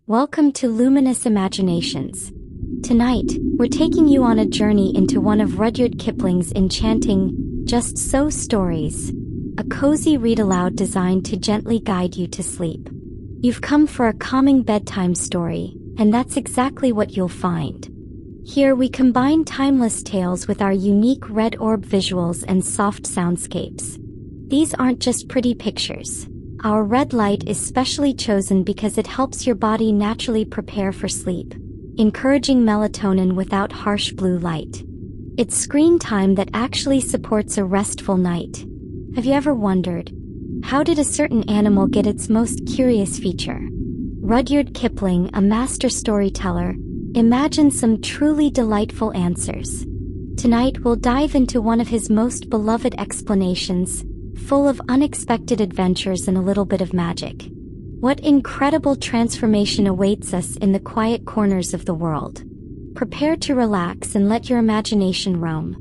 Welcome to Luminous Imaginations. Tonight, we're taking you on a journey into one of Rudyard Kipling's enchanting, just so stories. A cozy read-aloud designed to gently guide you to sleep. You've come for a calming bedtime story, and that's exactly what you'll find. Here we combine timeless tales with our unique Red-Orb Visuals and soft soundscapes. These aren't just pretty pictures. Our red light is specially chosen because it helps your body naturally prepare for sleep, encouraging melatonin without harsh blue light. It's screen time that actually supports a restful night. Have you ever wondered, how did a certain animal get its most curious feature? Rudyard Kipling, a master storyteller, imagined some truly delightful answers. Tonight we'll dive into one of his most beloved explanations, full of unexpected adventures and a little bit of magic. What incredible transformation awaits us in the quiet corners of the world. Prepare to relax and let your imagination roam.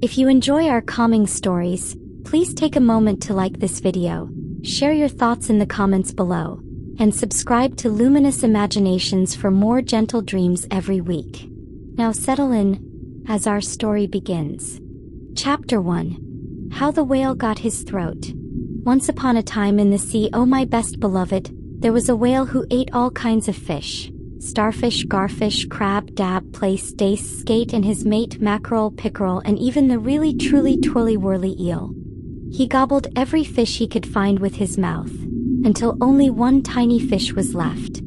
If you enjoy our calming stories, please take a moment to like this video, share your thoughts in the comments below, and subscribe to Luminous Imaginations for more gentle dreams every week. Now settle in, as our story begins. Chapter 1. How the Whale Got His Throat. Once upon a time in the sea, oh my best beloved, there was a whale who ate all kinds of fish. Starfish, garfish, crab, dab, plaice, dace, skate, and his mate mackerel, pickerel, and even the really truly twirly-whirly eel. He gobbled every fish he could find with his mouth, until only one tiny fish was left.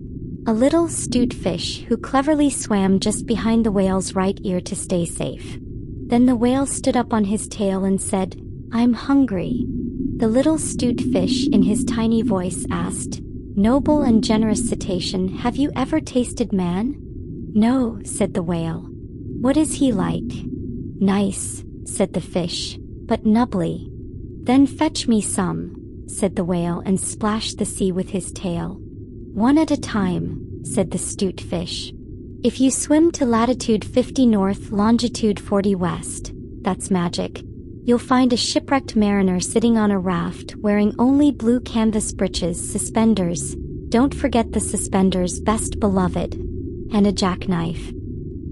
A little, astute fish who cleverly swam just behind the whale's right ear to stay safe. Then the whale stood up on his tail and said, "I'm hungry." The little astute fish in his tiny voice asked, "Noble and generous cetacean, have you ever tasted man?" "No," said the whale. "What is he like?" "Nice," said the fish, "but nubbly." "Then fetch me some," said the whale and splashed the sea with his tail. "One at a time," said the astute fish. "If you swim to latitude 50 north, longitude 40 west, that's magic, you'll find a shipwrecked mariner sitting on a raft wearing only blue canvas breeches, suspenders, don't forget the suspenders, best beloved, and a jackknife.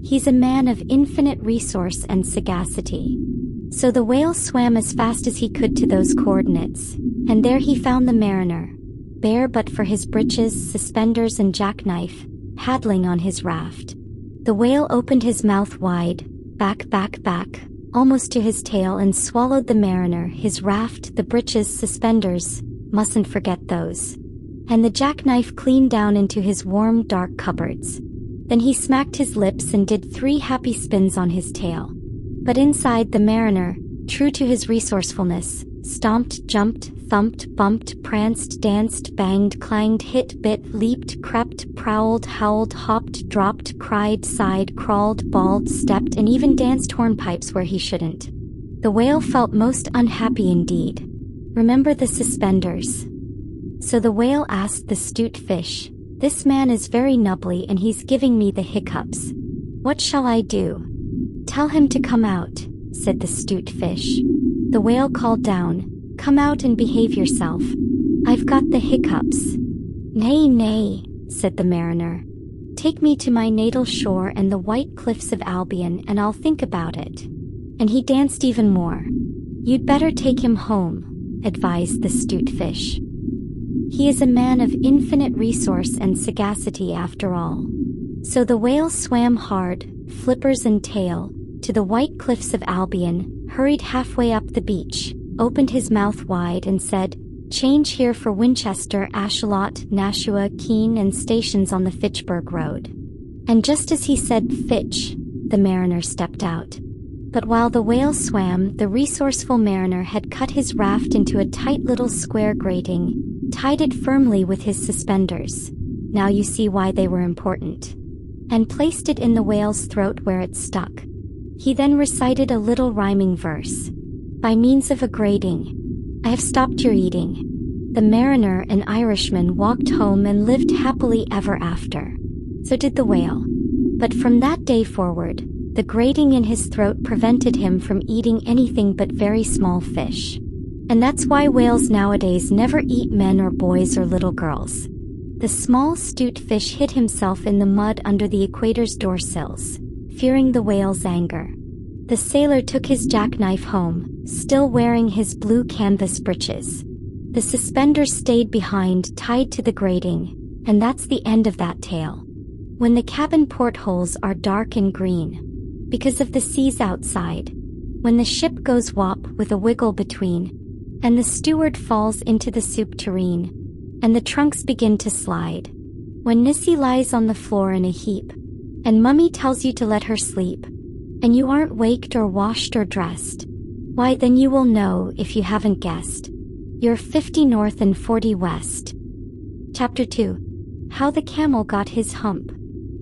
He's a man of infinite resource and sagacity." So the whale swam as fast as he could to those coordinates, and there he found the mariner, bare but for his breeches, suspenders, and jackknife, paddling on his raft. The whale opened his mouth wide, back, almost to his tail, and swallowed the mariner, his raft, the breeches, suspenders, mustn't forget those, and the jackknife clean down into his warm, dark cupboards. Then he smacked his lips and did 3 happy spins on his tail. But inside, the mariner, true to his resourcefulness, stomped, jumped, thumped, bumped, pranced, danced, banged, clanged, hit, bit, leaped, crept, prowled, howled, hopped, dropped, cried, sighed, crawled, bawled, stepped, and even danced hornpipes where he shouldn't. The whale felt most unhappy indeed. "Remember the suspenders?" So the whale asked the astute fish, "This man is very nubbly and he's giving me the hiccups. What shall I do?" "Tell him to come out," said the astute fish. The whale called down, "Come out and behave yourself. I've got the hiccups." "Nay, nay," said the mariner. "Take me to my natal shore and the white cliffs of Albion and I'll think about it." And he danced even more. "You'd better take him home," advised the astute fish. "He is a man of infinite resource and sagacity after all." So the whale swam hard, flippers and tail, to the white cliffs of Albion, hurried halfway up the beach, opened his mouth wide and said, "Change here for Winchester, Ashalot, Nashua, Keene, and stations on the Fitchburg Road." And just as he said "Fitch," the mariner stepped out. But while the whale swam, the resourceful mariner had cut his raft into a tight little square grating, tied it firmly with his suspenders, now you see why they were important, and placed it in the whale's throat where it stuck. He then recited a little rhyming verse. "By means of a grating, I have stopped your eating." The mariner, an Irishman, walked home and lived happily ever after. So did the whale. But from that day forward, the grating in his throat prevented him from eating anything but very small fish. And that's why whales nowadays never eat men or boys or little girls. The small 'stute fish hid himself in the mud under the equator's doorsills, fearing the whale's anger. The sailor took his jackknife home, still wearing his blue canvas breeches. The suspenders stayed behind, tied to the grating, and that's the end of that tale. When the cabin portholes are dark and green, because of the seas outside, when the ship goes wop with a wiggle between, and the steward falls into the soup tureen, and the trunks begin to slide, when Nissy lies on the floor in a heap, and Mummy tells you to let her sleep, and you aren't waked or washed or dressed, why then you will know, if you haven't guessed, you're 50 north and 40 west. Chapter 2. How the Camel Got His Hump.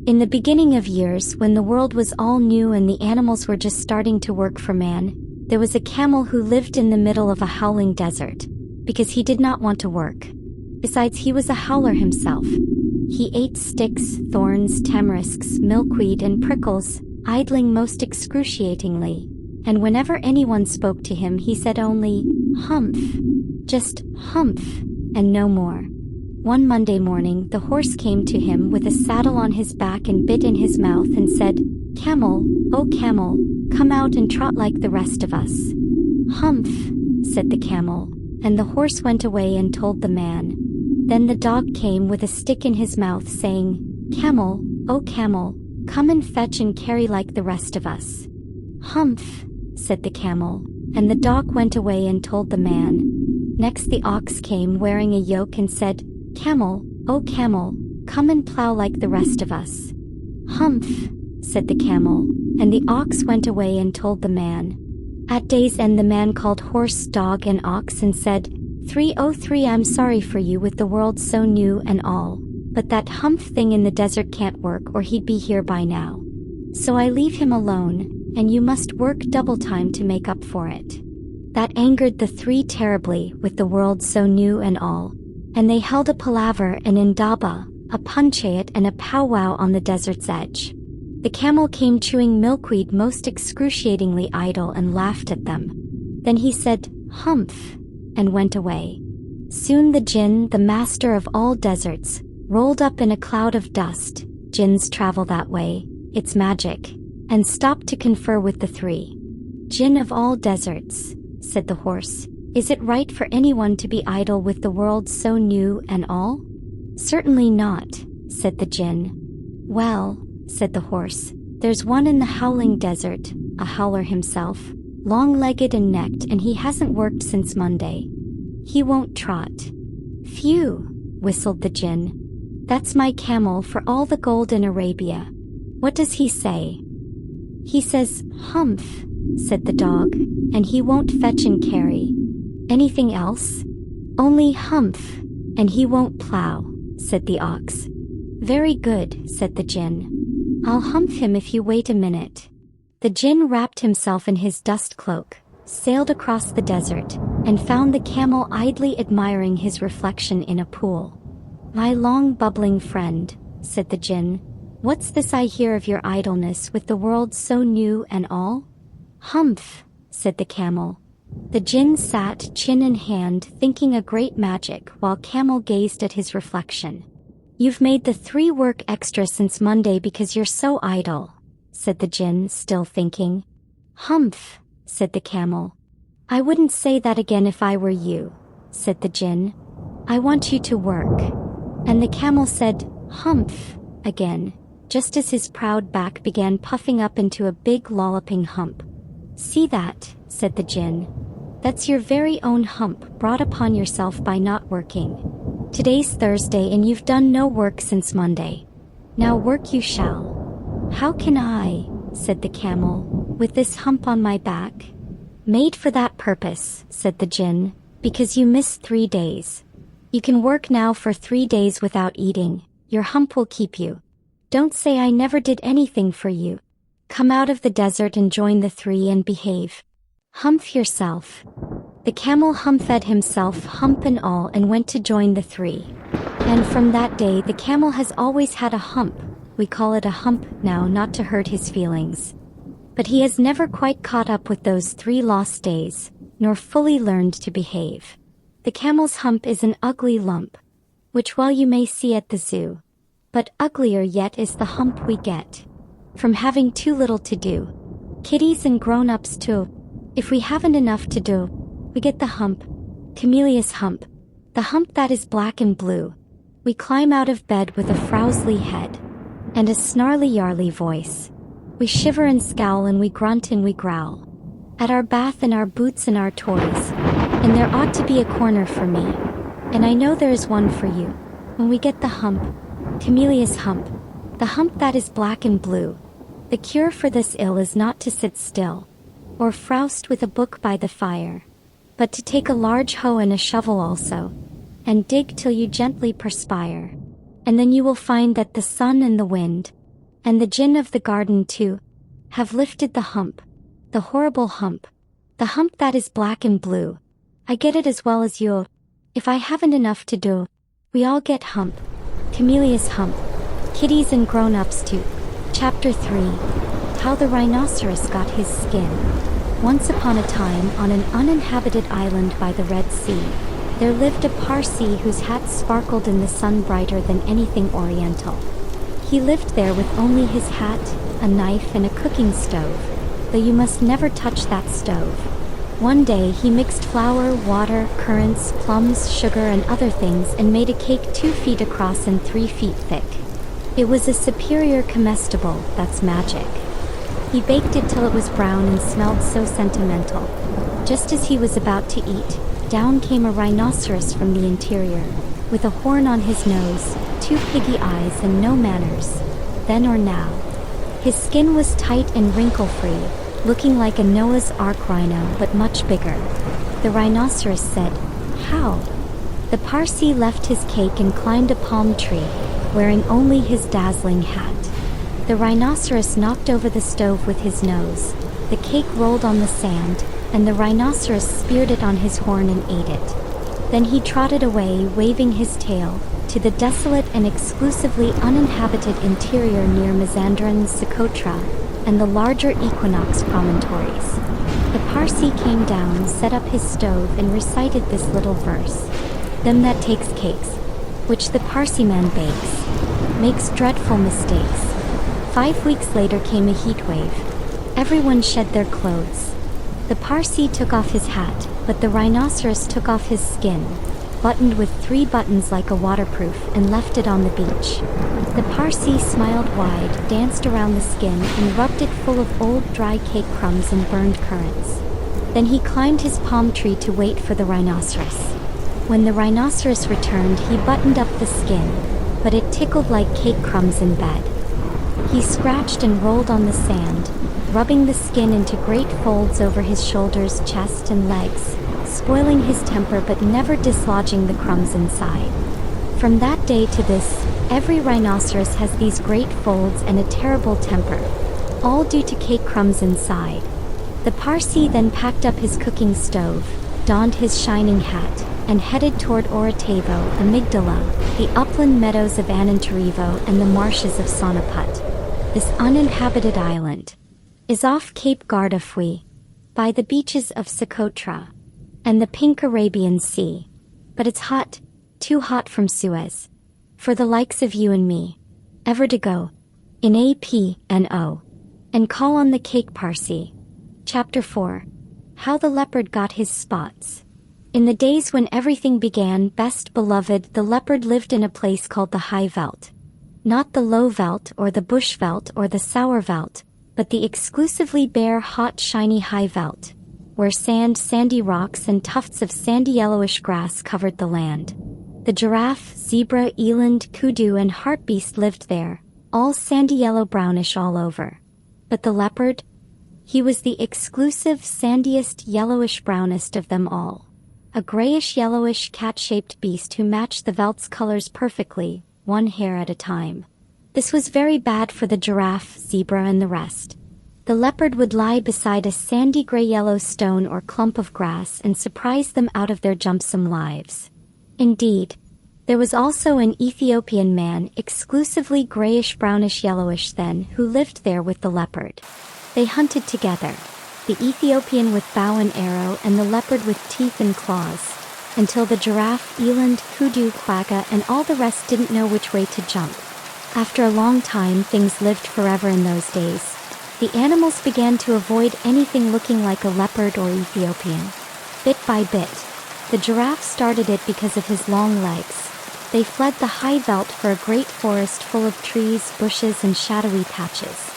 In the beginning of years, when the world was all new and the animals were just starting to work for man, there was a camel who lived in the middle of a howling desert, because he did not want to work. Besides, he was a howler himself. He ate sticks, thorns, tamarisks, milkweed, and prickles, idling most excruciatingly, and whenever anyone spoke to him he said only, "Humph," just "humph," and no more. One Monday morning the horse came to him with a saddle on his back and bit in his mouth and said, "Camel, oh camel, come out and trot like the rest of us." "Humph," said the camel, and the horse went away and told the man. Then the dog came with a stick in his mouth saying, "Camel, oh camel, come and fetch and carry like the rest of us." "Humph," said the camel, and the dog went away and told the man. Next the ox came wearing a yoke and said, "Camel, oh camel, come and plow like the rest of us." "Humph," said the camel, and the ox went away and told the man. At day's end the man called horse, dog, and ox and said, 303 I'm sorry for you with the world so new and all, but that humph thing in the desert can't work or he'd be here by now. So I leave him alone, and you must work double time to make up for it." That angered the three terribly with the world so new and all, and they held a palaver, an indaba, a punchayat, and a powwow on the desert's edge. The camel came chewing milkweed most excruciatingly idle and laughed at them. Then he said, "Humph," and went away. Soon the jinn, the master of all deserts, rolled up in a cloud of dust. Jinns travel that way, it's magic, and stopped to confer with the three. "Jinn of all deserts," said the horse, "is it right for anyone to be idle with the world so new and all?" "Certainly not," said the jinn. "Well," said the horse, "there's one in the howling desert, a howler himself, long-legged and necked, and he hasn't worked since Monday. He won't trot." "Phew," whistled the jinn. "That's my camel for all the gold in Arabia. What does he say?" "He says, 'Humph,'" said the dog, "and he won't fetch and carry." "Anything else?" "Only 'humph,' and he won't plow," said the ox. "Very good," said the jinn. "I'll humph him if you wait a minute." The jinn wrapped himself in his dust cloak, sailed across the desert, and found the camel idly admiring his reflection in a pool. "My long bubbling friend," said the jinn, "what's this I hear of your idleness with the world so new and all?" "Humph," said the camel. The jinn sat, chin in hand, thinking a great magic while camel gazed at his reflection. "You've made the three work extra since Monday because you're so idle," said the jinn, still thinking. "Humph," said the camel. "I wouldn't say that again if I were you," said the jinn. "I want you to work." And the camel said, "Humph," again, just as his proud back began puffing up into a big lolloping hump. "See that," said the jinn. "That's your very own hump brought upon yourself by not working. Today's Thursday and you've done no work since Monday. Now work you shall." "How can I," said the camel, "with this hump on my back?" "Made for that purpose," said the jinn, "because you missed 3 days. You can work now for 3 days without eating. Your hump will keep you. Don't say I never did anything for you. Come out of the desert and join the three and behave. Humph yourself." The camel humphed himself, hump and all, and went to join the three. And from that day the camel has always had a hump. We call it a hump now, not to hurt his feelings. But he has never quite caught up with those 3 lost days, nor fully learned to behave. The camel's hump is an ugly lump, which well you may see at the zoo. But uglier yet is the hump we get from having too little to do. Kiddies and grown-ups too. If we haven't enough to do, we get the hump. Camellia's hump. The hump that is black and blue. We climb out of bed with a frowsly head and a snarly yarly voice. We shiver and scowl and we grunt and we growl at our bath and our boots and our toys. And there ought to be a corner for me. And I know there is one for you. When we get the hump. Camellia's hump. The hump that is black and blue. The cure for this ill is not to sit still, or frowst with a book by the fire, but to take a large hoe and a shovel also, and dig till you gently perspire. And then you will find that the sun and the wind, and the gin of the garden too, have lifted the hump, the horrible hump, the hump that is black and blue. I get it as well as you. If I haven't enough to do, we all get hump. Camellia's hump. Kiddies and grown-ups too. Chapter 3. How the Rhinoceros Got His Skin. Once upon a time, on an uninhabited island by the Red Sea, there lived a Parsee whose hat sparkled in the sun brighter than anything oriental. He lived there with only his hat, a knife and a cooking stove, though you must never touch that stove. One day he mixed flour, water, currants, plums, sugar and other things and made a cake 2 feet across and 3 feet thick. It was a superior comestible, that's magic. He baked it till it was brown and smelled so sentimental. Just as he was about to eat, down came a rhinoceros from the interior, with a horn on his nose, 2 piggy eyes and no manners, then or now. His skin was tight and wrinkle-free, looking like a Noah's Ark rhino but much bigger. The rhinoceros said, "How?" The Parsee left his cake and climbed a palm tree, wearing only his dazzling hat. The rhinoceros knocked over the stove with his nose. The cake rolled on the sand, and the rhinoceros speared it on his horn and ate it. Then he trotted away, waving his tail, to the desolate and exclusively uninhabited interior near Mazandaran, Socotra, and the larger equinox promontories. The Parsee came down, set up his stove, and recited this little verse. "Them that takes cakes, which the Parsee man bakes, makes dreadful mistakes." 5 weeks later came a heat wave. Everyone shed their clothes. The Parsee took off his hat, but the rhinoceros took off his skin, buttoned with 3 buttons like a waterproof, and left it on the beach. The Parsee smiled wide, danced around the skin, and rubbed it full of old dry cake crumbs and burned currants. Then he climbed his palm tree to wait for the rhinoceros. When the rhinoceros returned, he buttoned up the skin, but it tickled like cake crumbs in bed. He scratched and rolled on the sand, rubbing the skin into great folds over his shoulders, chest, and legs, spoiling his temper but never dislodging the crumbs inside. From that day to this, every rhinoceros has these great folds and a terrible temper, all due to cake crumbs inside. The Parsee then packed up his cooking stove, donned his shining hat, and headed toward Orotavo, Amygdala, the upland meadows of Anantarivo and the marshes of Sonaput. This uninhabited island is off Cape Gardafui, by the beaches of Socotra and the pink Arabian Sea. But it's hot, too hot from Suez, for the likes of you and me, ever to go in APNO and call on the cake Parsee. Chapter 4. How the Leopard Got His Spots. In the days when everything began, best beloved, the leopard lived in a place called the High Veld. Not the Low Veld or the Bush Veld or the Sour Veld, but the exclusively bare, hot, shiny High Veld, where sand, sandy rocks, and tufts of sandy yellowish grass covered the land. The giraffe, zebra, eland, kudu, and hartebeest lived there, all sandy yellow-brownish all over. But the leopard? He was the exclusive, sandiest, yellowish-brownest of them all. A grayish-yellowish, cat-shaped beast who matched the veld's colors perfectly, one hair at a time. This was very bad for the giraffe, zebra, and the rest. The leopard would lie beside a sandy gray-yellow stone or clump of grass and surprise them out of their jumpsome lives. Indeed, there was also an Ethiopian man, exclusively grayish-brownish-yellowish then, who lived there with the leopard. They hunted together, the Ethiopian with bow and arrow and the leopard with teeth and claws. until the giraffe, eland, kudu, quagga, and all the rest didn't know which way to jump. After a long time, things lived forever in those days. The animals began to avoid anything looking like a leopard or Ethiopian. Bit by bit, the giraffe started it because of his long legs. They fled the high veldt for a great forest full of trees, bushes, and shadowy patches.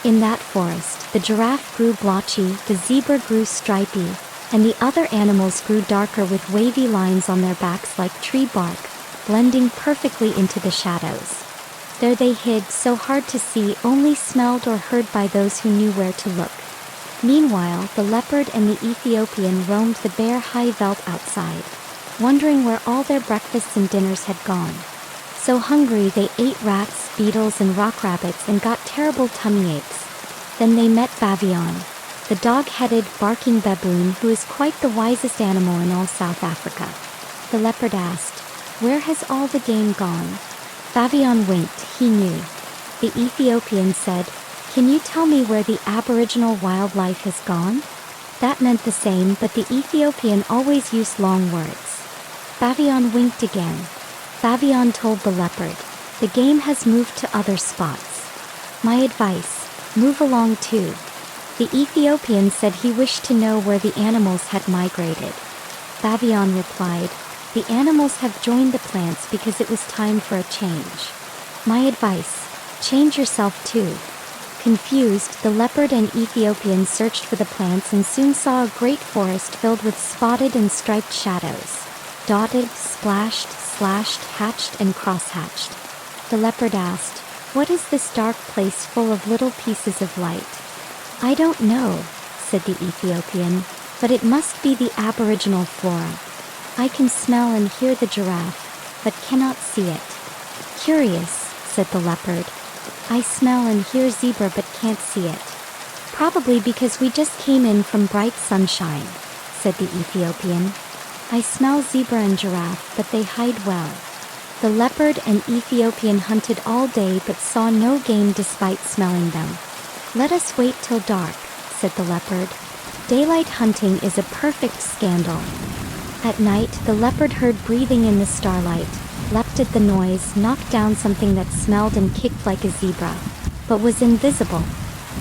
In that forest, the giraffe grew blotchy, the zebra grew stripy, and the other animals grew darker with wavy lines on their backs like tree bark, blending perfectly into the shadows. There they hid, so hard to see, only smelled or heard by those who knew where to look. Meanwhile, the leopard and the Ethiopian roamed the bare high veldt outside, wondering where all their breakfasts and dinners had gone. So hungry they ate rats, beetles, and rock rabbits and got terrible tummy aches. Then they met Bavian, the dog-headed, barking baboon who is quite the wisest animal in all South Africa. The leopard asked, "Where has all the game gone?" Bavian winked, he knew. The Ethiopian said, "Can you tell me where the aboriginal wildlife has gone?" That meant the same, but the Ethiopian always used long words. Bavian winked again. Bavian told the leopard, "The game has moved to other spots. My advice, move along too." The Ethiopian said he wished to know where the animals had migrated. Bavian replied, "The animals have joined the plants because it was time for a change. My advice, change yourself too." Confused, the leopard and Ethiopian searched for the plants and soon saw a great forest filled with spotted and striped shadows. Dotted, splashed, slashed, hatched, and cross-hatched. The leopard asked, "What is this dark place full of little pieces of light?" "I don't know," said the Ethiopian, "but it must be the aboriginal flora. I can smell and hear the giraffe, but cannot see it." "Curious," said the leopard. "I smell and hear zebra but can't see it." "Probably because we just came in from bright sunshine," said the Ethiopian. "I smell zebra and giraffe, but they hide well." The leopard and Ethiopian hunted all day but saw no game despite smelling them. "Let us wait till dark," said the leopard. "Daylight hunting is a perfect scandal." At night, the leopard heard breathing in the starlight, leapt at the noise, knocked down something that smelled and kicked like a zebra, but was invisible.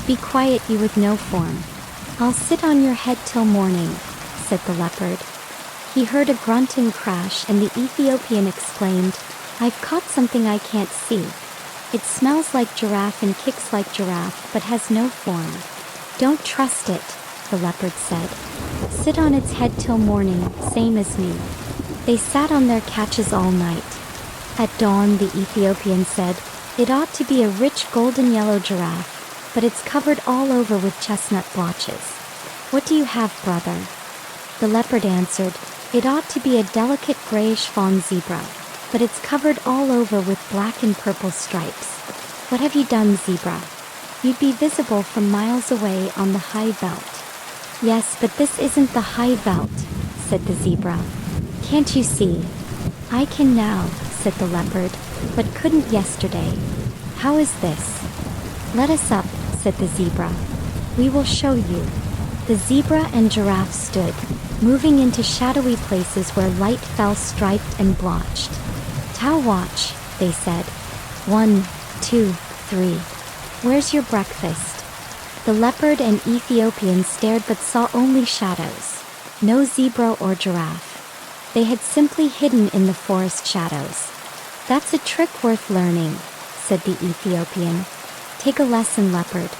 "Be quiet, you with no form. I'll sit on your head till morning," said the leopard. He heard a grunt and crash, and the Ethiopian exclaimed, "I've caught something I can't see. It smells like giraffe and kicks like giraffe, but has no form." "Don't trust it," the leopard said. "Sit on its head till morning, same as me." They sat on their catches all night. At dawn, the Ethiopian said, "It ought to be a rich golden yellow giraffe, but it's covered all over with chestnut blotches. What do you have, brother?" The leopard answered, "It ought to be a delicate grayish fawn zebra, but it's covered all over with black and purple stripes." "What have you done, zebra? You'd be visible from miles away on the high veldt." "Yes, but this isn't the high veldt," said the zebra. "Can't you see?" "I can now," said the leopard, "but couldn't yesterday. How is this?" "Let us up," said the zebra. "We will show you." The zebra and giraffe stood, moving into shadowy places where light fell striped and blotched. "Tau watch," they said. 1, 2, 3. "Where's your breakfast?" The leopard and Ethiopian stared but saw only shadows. No zebra or giraffe. They had simply hidden in the forest shadows. "That's a trick worth learning," said the Ethiopian. "Take a lesson, leopard.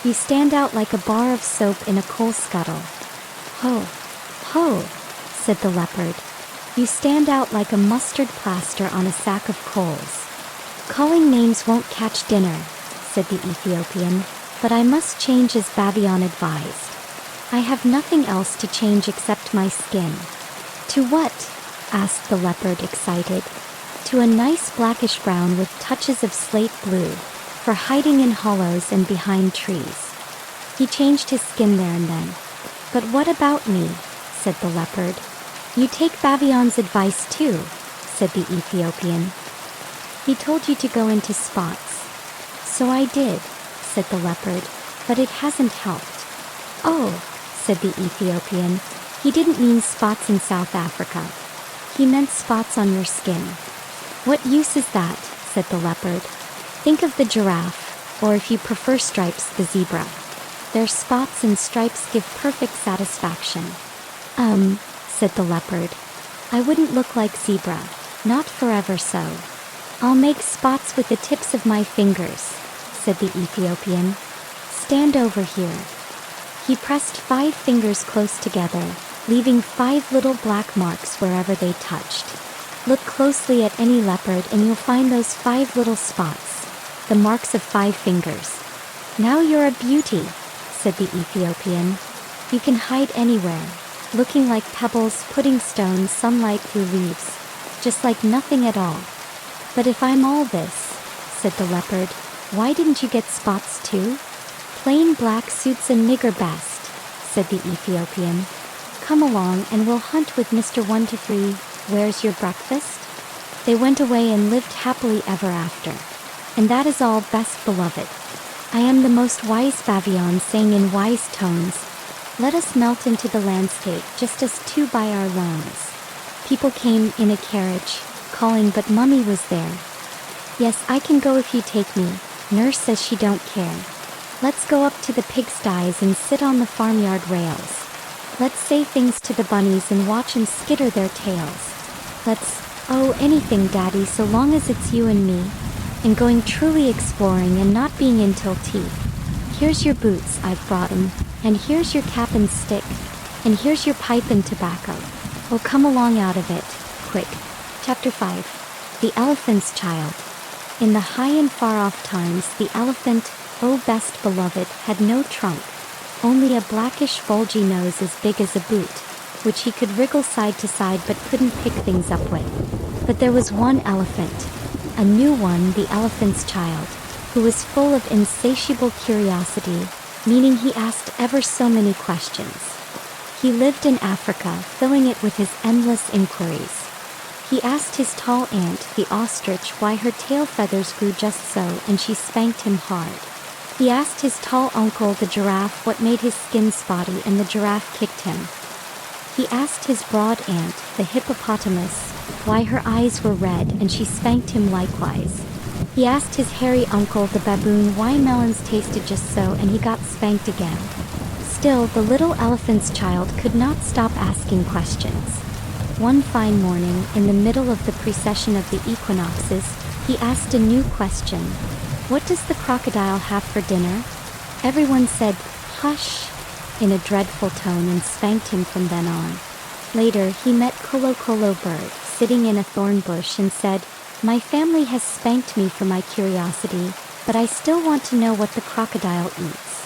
You stand out like a bar of soap in a coal scuttle." "Ho, ho," said the leopard. "You stand out like a mustard plaster on a sack of coals." "Calling names won't catch dinner," said the Ethiopian, "but I must change as Bavian advised. I have nothing else to change except my skin." "To what?" asked the leopard, excited. "To a nice blackish brown with touches of slate blue, for hiding in hollows and behind trees." He changed his skin there and then. "But what about me?" said the leopard. "You take Bavian's advice too," said the Ethiopian. "He told you to go into spots." "So I did," said the leopard, "but it hasn't helped." "Oh," said the Ethiopian, "he didn't mean spots in South Africa. He meant spots on your skin. What use is that? Said the leopard. Think of the giraffe, or if you prefer stripes, the zebra. Their spots and stripes give perfect satisfaction. Said the leopard. I wouldn't look like zebra, not forever so. I'll make spots with the tips of my fingers, said the Ethiopian. Stand over here. He pressed 5 fingers close together, leaving 5 little black marks wherever they touched. Look closely at any leopard and you'll find those 5 little spots, the marks of 5 fingers. Now you're a beauty, said the Ethiopian. You can hide anywhere, looking like pebbles, pudding stones, sunlight through leaves, just like nothing at all. But if I'm all this, said the leopard, why didn't you get spots too? Plain black suits a nigger best, said the Ethiopian. Come along and we'll hunt with Mr. 1 to 3, where's your breakfast? They went away and lived happily ever after. And that is all, best beloved. I am the most wise Bavion, saying in wise tones, let us melt into the landscape, just us two by our lones. People came in a carriage, calling, but Mummy was there. Yes, I can go if you take me, Nurse says she don't care. Let's go up to the pigsties and sit on the farmyard rails. Let's say things to the bunnies and watch 'em skitter their tails. Let's, oh, anything, Daddy, so long as it's you and me. And going truly exploring and not being in till tea. Here's your boots, I've brought 'em, and here's your cap and stick, and here's your pipe and tobacco. Oh, come along out of it, quick. Chapter 5. The Elephant's Child. In the high and far-off times, the elephant, oh best beloved, had no trunk, only a blackish bulgy nose as big as a boot, which he could wriggle side to side but couldn't pick things up with. But there was one elephant, a new one, the elephant's child, who was full of insatiable curiosity, meaning he asked ever so many questions. He lived in Africa, filling it with his endless inquiries. He asked his tall aunt, the ostrich, why her tail feathers grew just so, and she spanked him hard. He asked his tall uncle, the giraffe, what made his skin spotty, and the giraffe kicked him. He asked his broad aunt, the hippopotamus, why her eyes were red, and she spanked him likewise. He asked his hairy uncle, the baboon, why melons tasted just so, and he got spanked again. Still, the little elephant's child could not stop asking questions. One fine morning, in the middle of the precession of the equinoxes, he asked a new question. What does the crocodile have for dinner? Everyone said, hush, in a dreadful tone, and spanked him from then on. Later, he met Kolo Bird, sitting in a thorn bush, and said, my family has spanked me for my curiosity, but I still want to know what the crocodile eats.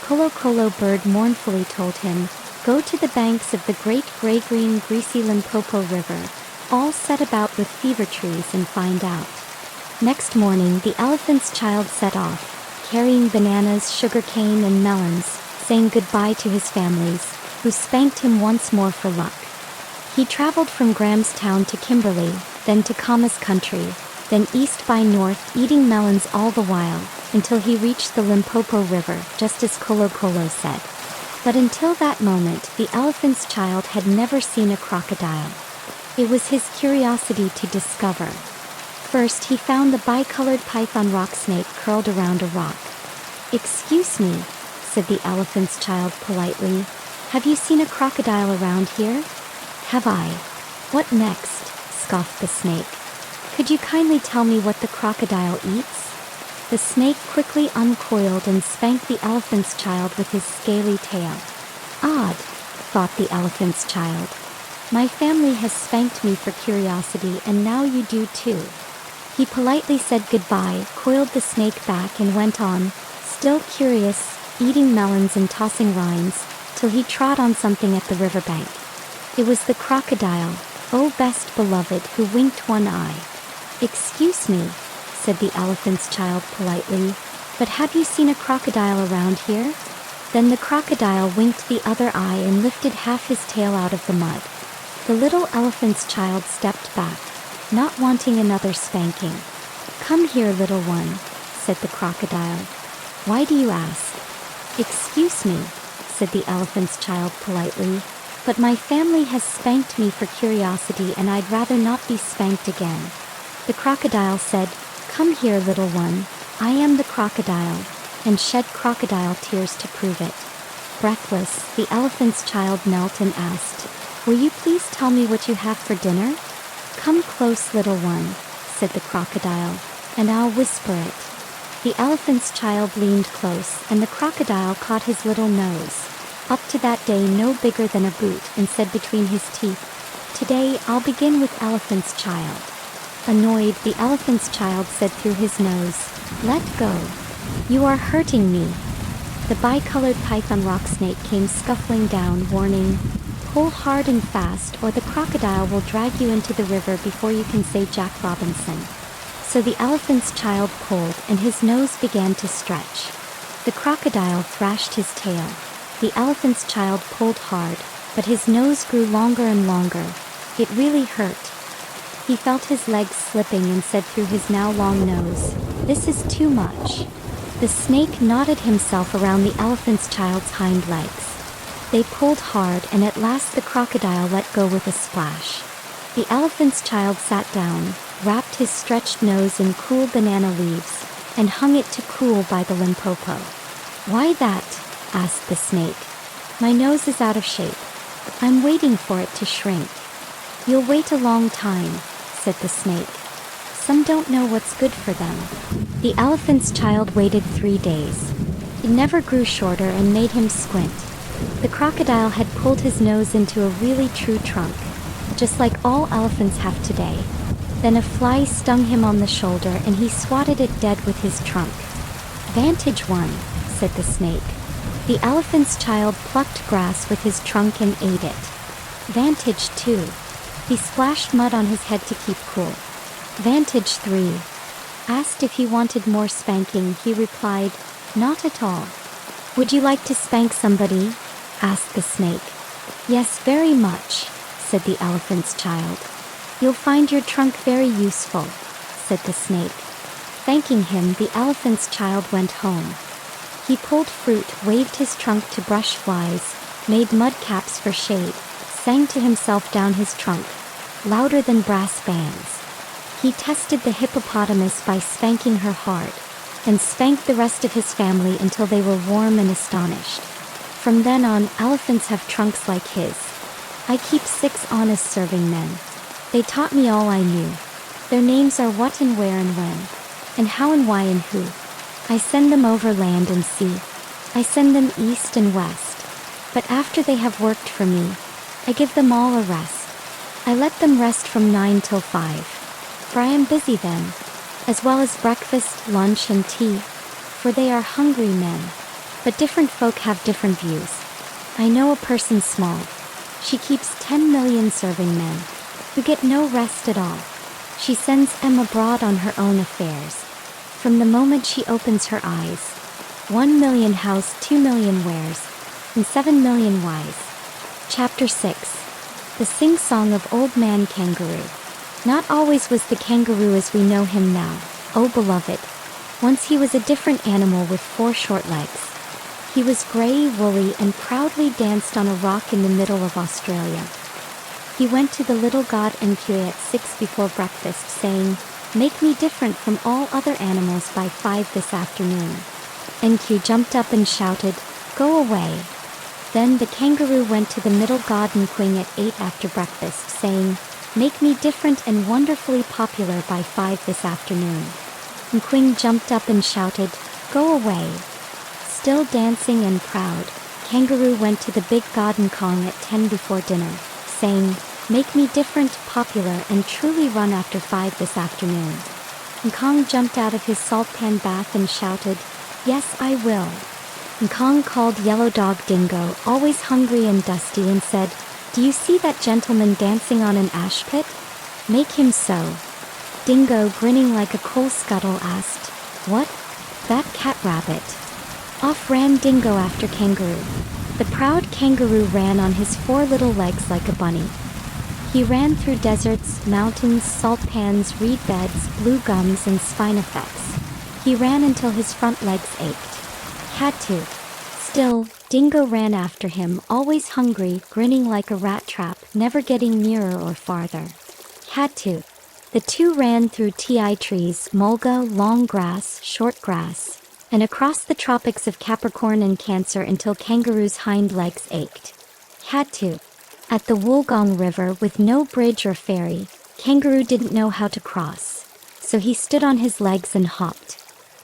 Kolo Bird mournfully told him, go to the banks of the great gray-green greasy Limpopo River, all set about with fever trees, and find out. Next morning, the elephant's child set off, carrying bananas, sugarcane, and melons, saying goodbye to his families, who spanked him once more for luck. He traveled from Grahamstown to Kimberley, then to Kama's country, then east by north, eating melons all the while, until he reached the Limpopo River, just as Kolo said. But until that moment, the elephant's child had never seen a crocodile. It was his curiosity to discover. First, he found the bicolored python rock snake curled around a rock. Excuse me, said the elephant's child politely, have you seen a crocodile around here? Have I? What next? Scoffed the snake. Could you kindly tell me what the crocodile eats? The snake quickly uncoiled and spanked the elephant's child with his scaly tail. Odd, thought the elephant's child. My family has spanked me for curiosity, and now you do too. He politely said goodbye, coiled the snake back, and went on, still curious, eating melons and tossing rinds, till he trod on something at the riverbank. It was the crocodile, oh best beloved, who winked one eye. Excuse me, said the elephant's child politely, but have you seen a crocodile around here? Then the crocodile winked the other eye and lifted half his tail out of the mud. The little elephant's child stepped back, not wanting another spanking. Come here, little one, said the crocodile. Why do you ask? Excuse me, said the elephant's child politely, But my family has spanked me for curiosity and I'd rather not be spanked again. The crocodile said, "Come here, little one. I am the crocodile," and shed crocodile tears to prove it. Breathless, the elephant's child knelt and asked, "Will you please tell me what you have for dinner?" "Come close, little one," said the crocodile, "and I'll whisper it." The elephant's child leaned close, and the crocodile caught his little nose, up to that day no bigger than a boot, and said between his teeth, "Today I'll begin with elephant's child." Annoyed, the elephant's child said through his nose, "Let go. You are hurting me." The bicolored python rock snake came scuffling down, warning, "Pull hard and fast or the crocodile will drag you into the river before you can say Jack Robinson." So the elephant's child pulled and his nose began to stretch. The crocodile thrashed his tail. The elephant's child pulled hard, but his nose grew longer and longer. It really hurt. He felt his legs slipping and said through his now long nose, "This is too much." The snake knotted himself around the elephant's child's hind legs. They pulled hard and at last the crocodile let go with a splash. The elephant's child sat down, wrapped his stretched nose in cool banana leaves, and hung it to cool by the Limpopo. "Why that?" asked the snake. "My nose is out of shape. I'm waiting for it to shrink." "You'll wait a long time," said the snake. "Some don't know what's good for them." The elephant's child waited 3 days. It never grew shorter and made him squint. The crocodile had pulled his nose into a really true trunk, just like all elephants have today. Then a fly stung him on the shoulder and he swatted it dead with his trunk. "Vantage one," said the snake. The elephant's child plucked grass with his trunk and ate it. "Vantage two." He splashed mud on his head to keep cool. "Vantage three." Asked if he wanted more spanking, he replied, "Not at all." "Would you like to spank somebody?" asked the snake. "Yes, very much," said the elephant's child. "You'll find your trunk very useful," said the snake. Thanking him, the elephant's child went home. He pulled fruit, waved his trunk to brush flies, made mud caps for shade, sang to himself down his trunk, louder than brass bands. He tested the hippopotamus by spanking her hard, and spanked the rest of his family until they were warm and astonished. From then on, elephants have trunks like his. I keep 6 honest serving men. They taught me all I knew. Their names are what and where and when, and how and why and who. I send them over land and sea. I send them east and west. But after they have worked for me, I give them all a rest. I let them rest from 9 till 5. For I am busy then, as well as breakfast, lunch, and tea, for they are hungry men. But different folk have different views. I know a person small. She keeps 10 million serving men, who get no rest at all. She sends them abroad on her own affairs. From the moment she opens her eyes, 1 million house, 2 million wares, and 7 million wise. Chapter 6. The Sing-Song of Old Man Kangaroo. Not always was the kangaroo as we know him now, oh beloved. Once he was a different animal with 4 short legs. He was grey, woolly, and proudly danced on a rock in the middle of Australia. He went to the little god Enki at 6 before breakfast, saying, "Make me different from all other animals by 5 this afternoon." Enki jumped up and shouted, "Go away." Then the kangaroo went to the middle god Nkwing at 8 after breakfast, saying, "Make me different and wonderfully popular by 5 this afternoon." Nkwing jumped up and shouted, "Go away." Still dancing and proud, Kangaroo went to the big god Nkong at 10 before dinner, saying, "Make me different, popular, and truly run after 5 this afternoon." Nkong jumped out of his salt pan bath and shouted, "Yes, I will." Nkong called Yellow Dog Dingo, always hungry and dusty, and said, "Do you see that gentleman dancing on an ash pit? Make him so." Dingo, grinning like a coal scuttle, asked, "What? That cat rabbit?" Off ran Dingo after Kangaroo. The proud kangaroo ran on his 4 little legs like a bunny. He ran through deserts, mountains, salt pans, reed beds, blue gums, and spinifex. He ran until his front legs ached. Had to. Still, Dingo ran after him, always hungry, grinning like a rat trap, never getting nearer or farther. Had to. The two ran through ti trees, mulga, long grass, short grass, and across the tropics of Capricorn and Cancer until Kangaroo's hind legs ached. Had to. At the Woolgong River, with no bridge or ferry, Kangaroo didn't know how to cross, so he stood on his legs and hopped.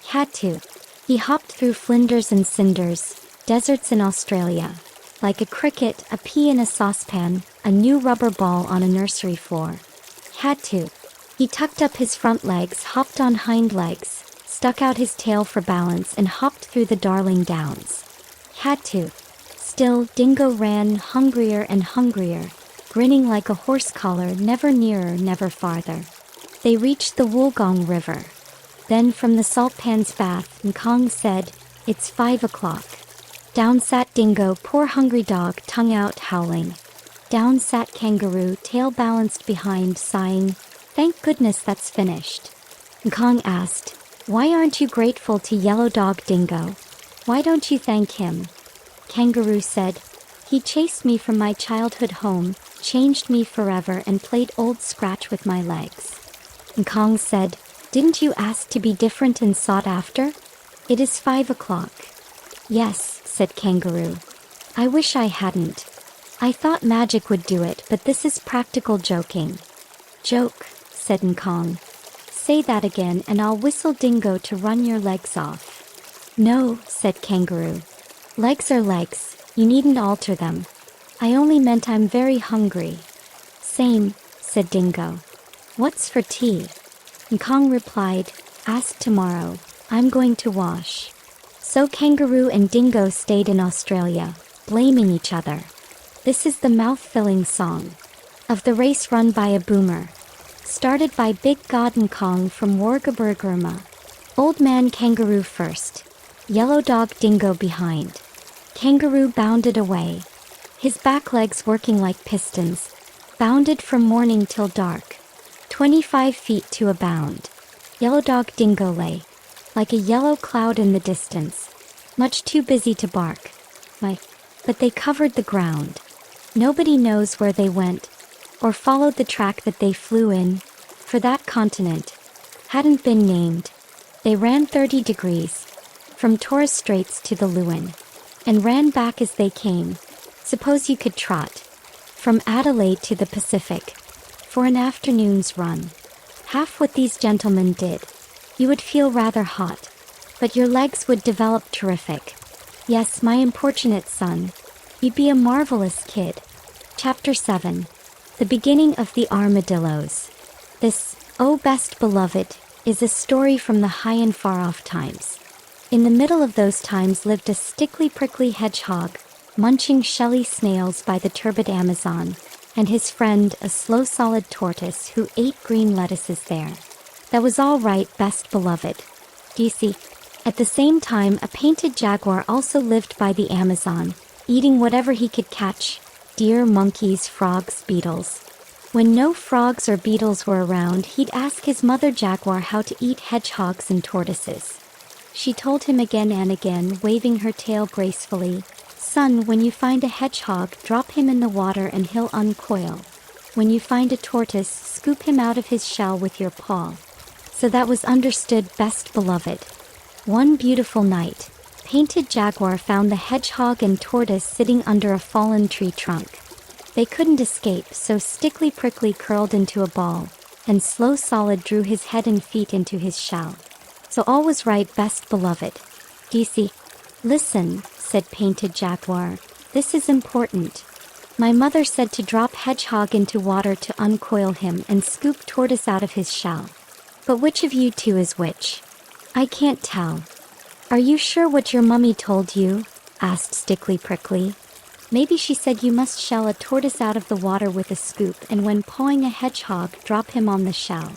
Had to. He hopped through flinders and cinders, deserts in Australia, like a cricket, a pea in a saucepan, a new rubber ball on a nursery floor. Had to. He tucked up his front legs, hopped on hind legs, stuck out his tail for balance, and hopped through the Darling Downs. Had to. Still, Dingo ran, hungrier and hungrier, grinning like a horse collar, never nearer, never farther. They reached the Woolgong River. Then from the salt pan's bath, Nkong said, "It's 5 o'clock." Down sat Dingo, poor hungry dog, tongue out, howling. Down sat Kangaroo, tail balanced behind, sighing, "Thank goodness that's finished." Nkong asked, "Why aren't you grateful to Yellow Dog Dingo? Why don't you thank him?" Kangaroo said, "He chased me from my childhood home, changed me forever, and played Old Scratch with my legs." Nkong said, "Didn't you ask to be different and sought after? It is 5 o'clock. "Yes," said Kangaroo. "I wish I hadn't. I thought magic would do it, but this is practical joking." "Joke," said Nkong. "Say that again and I'll whistle Dingo to run your legs off." "No," said Kangaroo. "Legs are legs, you needn't alter them. I only meant I'm very hungry." "Same," said Dingo. "What's for tea?" Nkong replied, "Ask tomorrow. I'm going to wash." So Kangaroo and Dingo stayed in Australia, blaming each other. This is the mouth-filling song of the race run by a boomer. Started by Big God Nkong from Wargaburgurma. Old Man Kangaroo first. Yellow Dog Dingo behind. Kangaroo bounded away. His back legs working like pistons. Bounded from morning till dark. 25 feet to a bound. Yellow Dog Dingo lay like a yellow cloud in the distance. Much too busy to bark. But they covered the ground. Nobody knows where they went, or followed the track that they flew in, for that continent hadn't been named. They ran 30 degrees, from Torres Straits to the Lewin, and ran back as they came. Suppose you could trot from Adelaide to the Pacific for an afternoon's run. Half what these gentlemen did. You would feel rather hot, but your legs would develop terrific. Yes, my importunate son, you'd be a marvelous kid. Chapter 7. The Beginning of the Armadillos. This, oh best beloved, is a story from the high and far-off times. In the middle of those times lived a stickly prickly hedgehog, munching shelly snails by the turbid Amazon, and his friend, a slow solid tortoise who ate green lettuces there. That was all right, best beloved. Do you see? At the same time, a painted jaguar also lived by the Amazon, eating whatever he could catch: deer, monkeys, frogs, beetles. When no frogs or beetles were around, he'd ask his mother jaguar how to eat hedgehogs and tortoises. She told him again and again, waving her tail gracefully, "Son, when you find a hedgehog, drop him in the water and he'll uncoil. When you find a tortoise, scoop him out of his shell with your paw." So that was understood, best beloved. One beautiful night, Painted Jaguar found the hedgehog and tortoise sitting under a fallen tree trunk. They couldn't escape, so Stickly Prickly curled into a ball, and Slow Solid drew his head and feet into his shell. So all was right, best beloved. Do you see? "Listen," said Painted Jaguar. "This is important. My mother said to drop hedgehog into water to uncoil him and scoop tortoise out of his shell. But which of you two is which? I can't tell." "Are you sure what your mummy told you?" asked Stickly Prickly. "Maybe she said you must shell a tortoise out of the water with a scoop, and when pawing a hedgehog, drop him on the shell."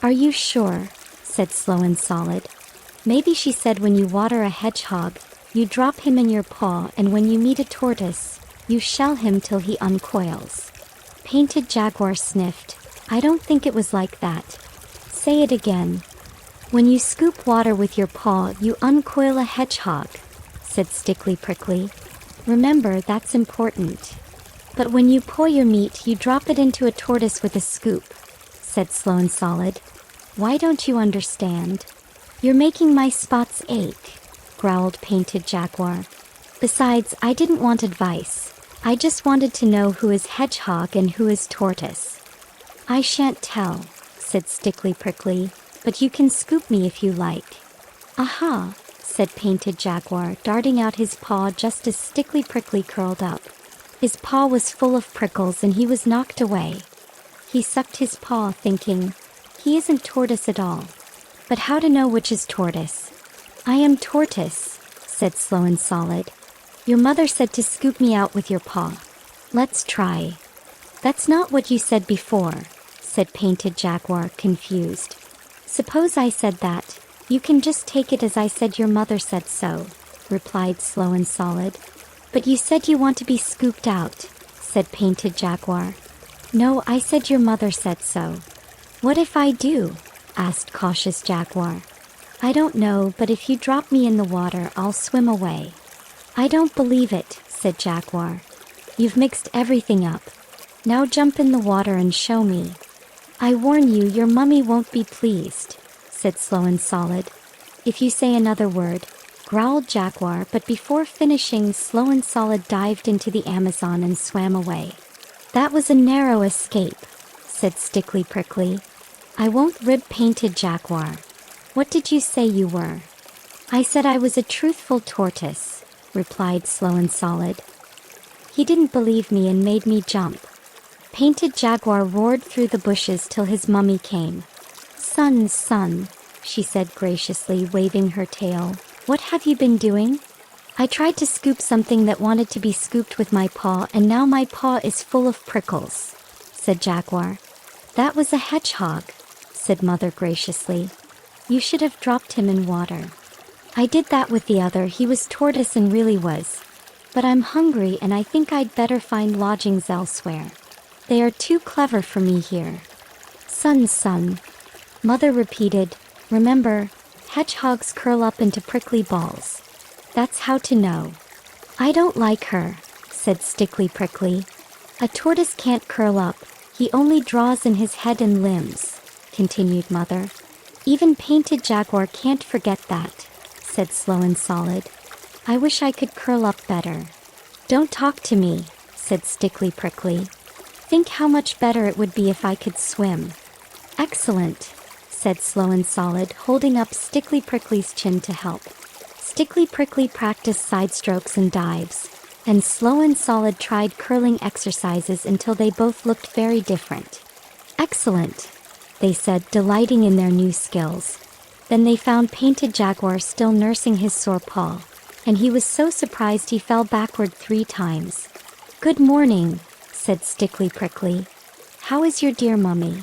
"Are you sure?" said Slow and Solid. "Maybe she said when you water a hedgehog, you drop him in your paw, and when you meet a tortoise, you shell him till he uncoils." Painted Jaguar sniffed. "I don't think it was like that." "Say it again." "When you scoop water with your paw, you uncoil a hedgehog," said Stickly Prickly. Remember, that's important. But when you pour your meat, you drop it into a tortoise with a scoop, said Slow and Solid. Why don't you understand? You're making my spots ache, growled Painted Jaguar. Besides, I didn't want advice. I just wanted to know who is hedgehog and who is tortoise. I shan't tell, said Stickly Prickly, but you can scoop me if you like. Aha, said Painted Jaguar, darting out his paw just as Stickly Prickly curled up. His paw was full of prickles and he was knocked away. He sucked his paw, thinking, he isn't tortoise at all. But how to know which is tortoise? I am tortoise, said Slow and Solid. Your mother said to scoop me out with your paw. Let's try. That's not what you said before, said Painted Jaguar, confused. Suppose I said that. You can just take it as I said your mother said so, replied Slow and Solid. But you said you want to be scooped out, said Painted Jaguar. No, I said your mother said so. What if I do? Asked Cautious Jaguar. I don't know, but if you drop me in the water, I'll swim away. I don't believe it, said Jaguar. You've mixed everything up. Now jump in the water and show me. I warn you, your mummy won't be pleased, said Slow and Solid. If you say another word, growled Jaguar, but before finishing, Slow and Solid dived into the Amazon and swam away. That was a narrow escape, said Stickly Prickly. I won't rib Painted Jaguar. What did you say you were? I said I was a truthful tortoise, replied Slow and Solid. He didn't believe me and made me jump. Painted Jaguar roared through the bushes till his mummy came. Son, son, she said graciously, waving her tail. What have you been doing? I tried to scoop something that wanted to be scooped with my paw, and now my paw is full of prickles, said Jaguar. That was a hedgehog, said Mother graciously. You should have dropped him in water. I did that with the other, he was tortoise and really was. But I'm hungry and I think I'd better find lodgings elsewhere. They are too clever for me here. Son, son, Mother repeated. Remember, hedgehogs curl up into prickly balls. That's how to know. I don't like her, said Stickly Prickly. A tortoise can't curl up, he only draws in his head and limbs, continued Mother. Even Painted Jaguar can't forget that, said Slow and Solid. I wish I could curl up better. Don't talk to me, said Stickly Prickly. Think how much better it would be if I could swim. Excellent, said Slow and Solid, holding up Stickly Prickly's chin to help. Stickly Prickly practiced side strokes and dives, and Slow and Solid tried curling exercises until they both looked very different. Excellent, they said, delighting in their new skills. Then they found Painted Jaguar still nursing his sore paw, and he was so surprised he fell backward 3 times. Good morning, said Stickly Prickly. How is your dear mummy?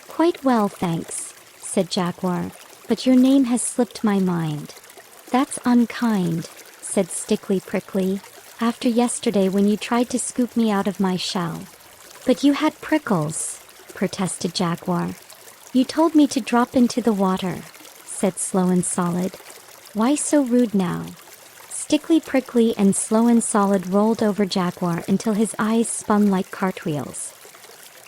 Quite well, thanks, said Jaguar, but your name has slipped my mind. That's unkind, said Stickly Prickly, after yesterday when you tried to scoop me out of my shell. But you had prickles, protested Jaguar. You told me to drop into the water, said Slow and Solid. Why so rude now? Stickly Prickly and Slow and Solid rolled over Jaguar until his eyes spun like cartwheels.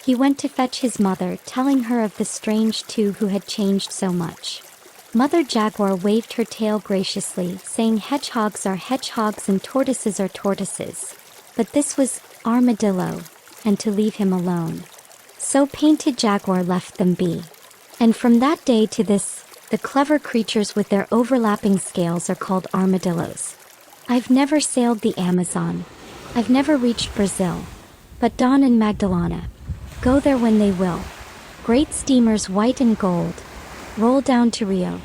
He went to fetch his mother, telling her of the strange two who had changed so much. Mother Jaguar waved her tail graciously, saying hedgehogs are hedgehogs and tortoises are tortoises. But this was Armadillo, and to leave him alone. So Painted Jaguar left them be. And from that day to this, the clever creatures with their overlapping scales are called armadillos. I've never sailed the Amazon. I've never reached Brazil. But Don and Magdalena go there when they will. Great steamers white and gold roll down to Rio.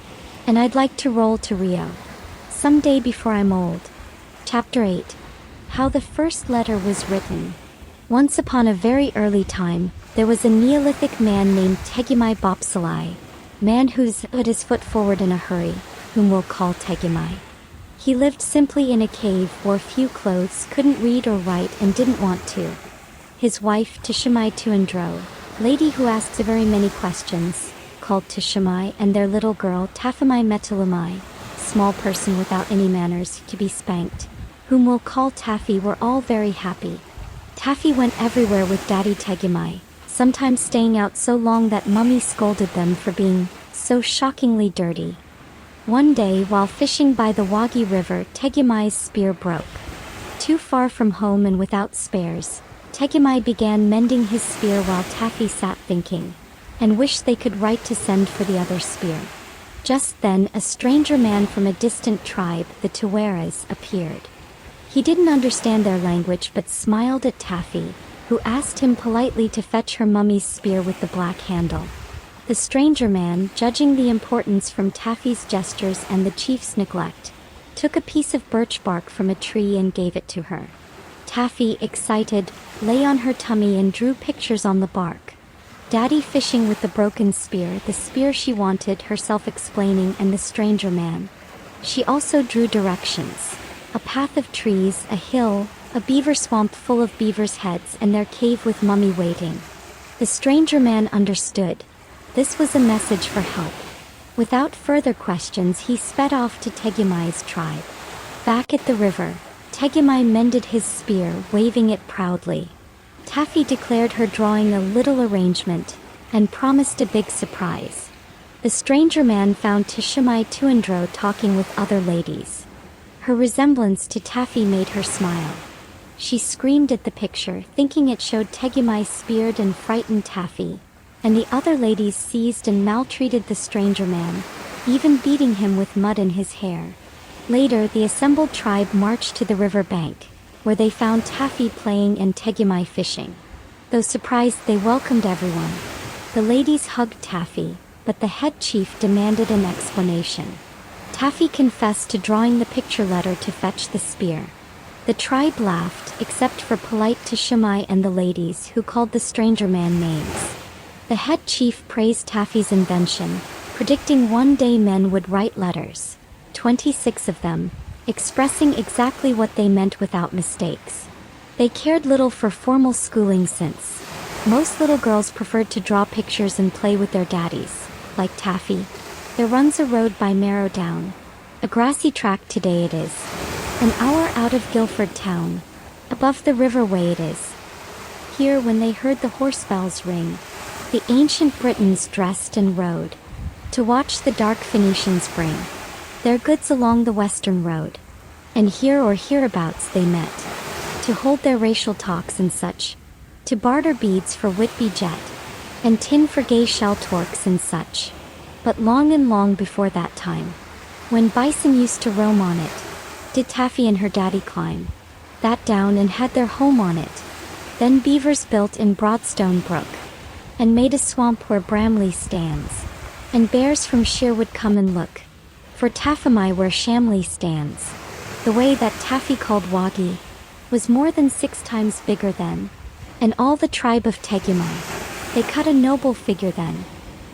And I'd like to roll to Rio someday before I'm old. Chapter 8. How the first letter was written. Once upon a very early time, there was a Neolithic man named Tegumai Bopsalai, man who's put his foot forward in a hurry, whom we'll call Tegumai. He lived simply in a cave, wore few clothes, couldn't read or write, and didn't want to. His wife, Tishimai Tuandro, lady who asks very many questions, called Tishimai, and their little girl, Tafamai Metalumai, small person without any manners, to be spanked. whom we'll call Taffy, were all very happy. Taffy went everywhere with Daddy Tegumai, sometimes staying out so long that Mummy scolded them for being so shockingly dirty. One day, while fishing by the Wagi River, Tegumai's spear broke. Too far from home and without spares, Tegumai began mending his spear while Taffy sat thinking, and wished they could write to send for the other spear. Just then, a stranger man from a distant tribe, the Tueras, appeared. He didn't understand their language but smiled at Taffy, who asked him politely to fetch her mummy's spear with the black handle. The stranger man, judging the importance from Taffy's gestures and the chief's neglect, took a piece of birch bark from a tree and gave it to her. Taffy, excited, lay on her tummy and drew pictures on the bark. Daddy fishing with the broken spear, the spear she wanted, herself explaining, and the stranger man. She also drew directions. A path of trees, a hill, a beaver swamp full of beavers' heads, and their cave with Mummy waiting. The stranger man understood. This was a message for help. Without further questions, he sped off to Tegumai's tribe. Back at the river, Tegumai mended his spear, waving it proudly. Taffy declared her drawing a little arrangement, and promised a big surprise. The stranger man found Tishimai Tuandro talking with other ladies. Her resemblance to Taffy made her smile. She screamed at the picture, thinking it showed Tegumai speared and frightened Taffy, and the other ladies seized and maltreated the stranger man, even beating him with mud in his hair. Later, the assembled tribe marched to the river bank, where they found Taffy playing and Tegumai fishing. Though surprised, they welcomed everyone. The ladies hugged Taffy, but the head chief demanded an explanation. Taffy confessed to drawing the picture letter to fetch the spear. The tribe laughed, except for polite Tishimai and the ladies, who called the stranger man names. The head chief praised Taffy's invention, predicting one day men would write letters, 26 of them, expressing exactly what they meant without mistakes. They cared little for formal schooling since most little girls preferred to draw pictures and play with their daddies, like Taffy. There runs a road by Marrow Down, a grassy track today it is, an hour out of Guildford town, above the riverway it is. Here when they heard the horse bells ring, the ancient Britons dressed and rode, to watch the dark Phoenicians bring their goods along the western road. And here or hereabouts they met, to hold their racial talks and such, to barter beads for Whitby jet, and tin for gay shell torques and such. But long and long before that time, when bison used to roam on it, did Taffy and her daddy climb that down and had their home on it. Then beavers built in Broadstone Brook, and made a swamp where Bramley stands, and bears from Sherwood come and look for Taffamai where Shamley stands. The way that Taffy called Wagi was more than 6 times bigger then, and all the tribe of Tegumai, they cut a noble figure then.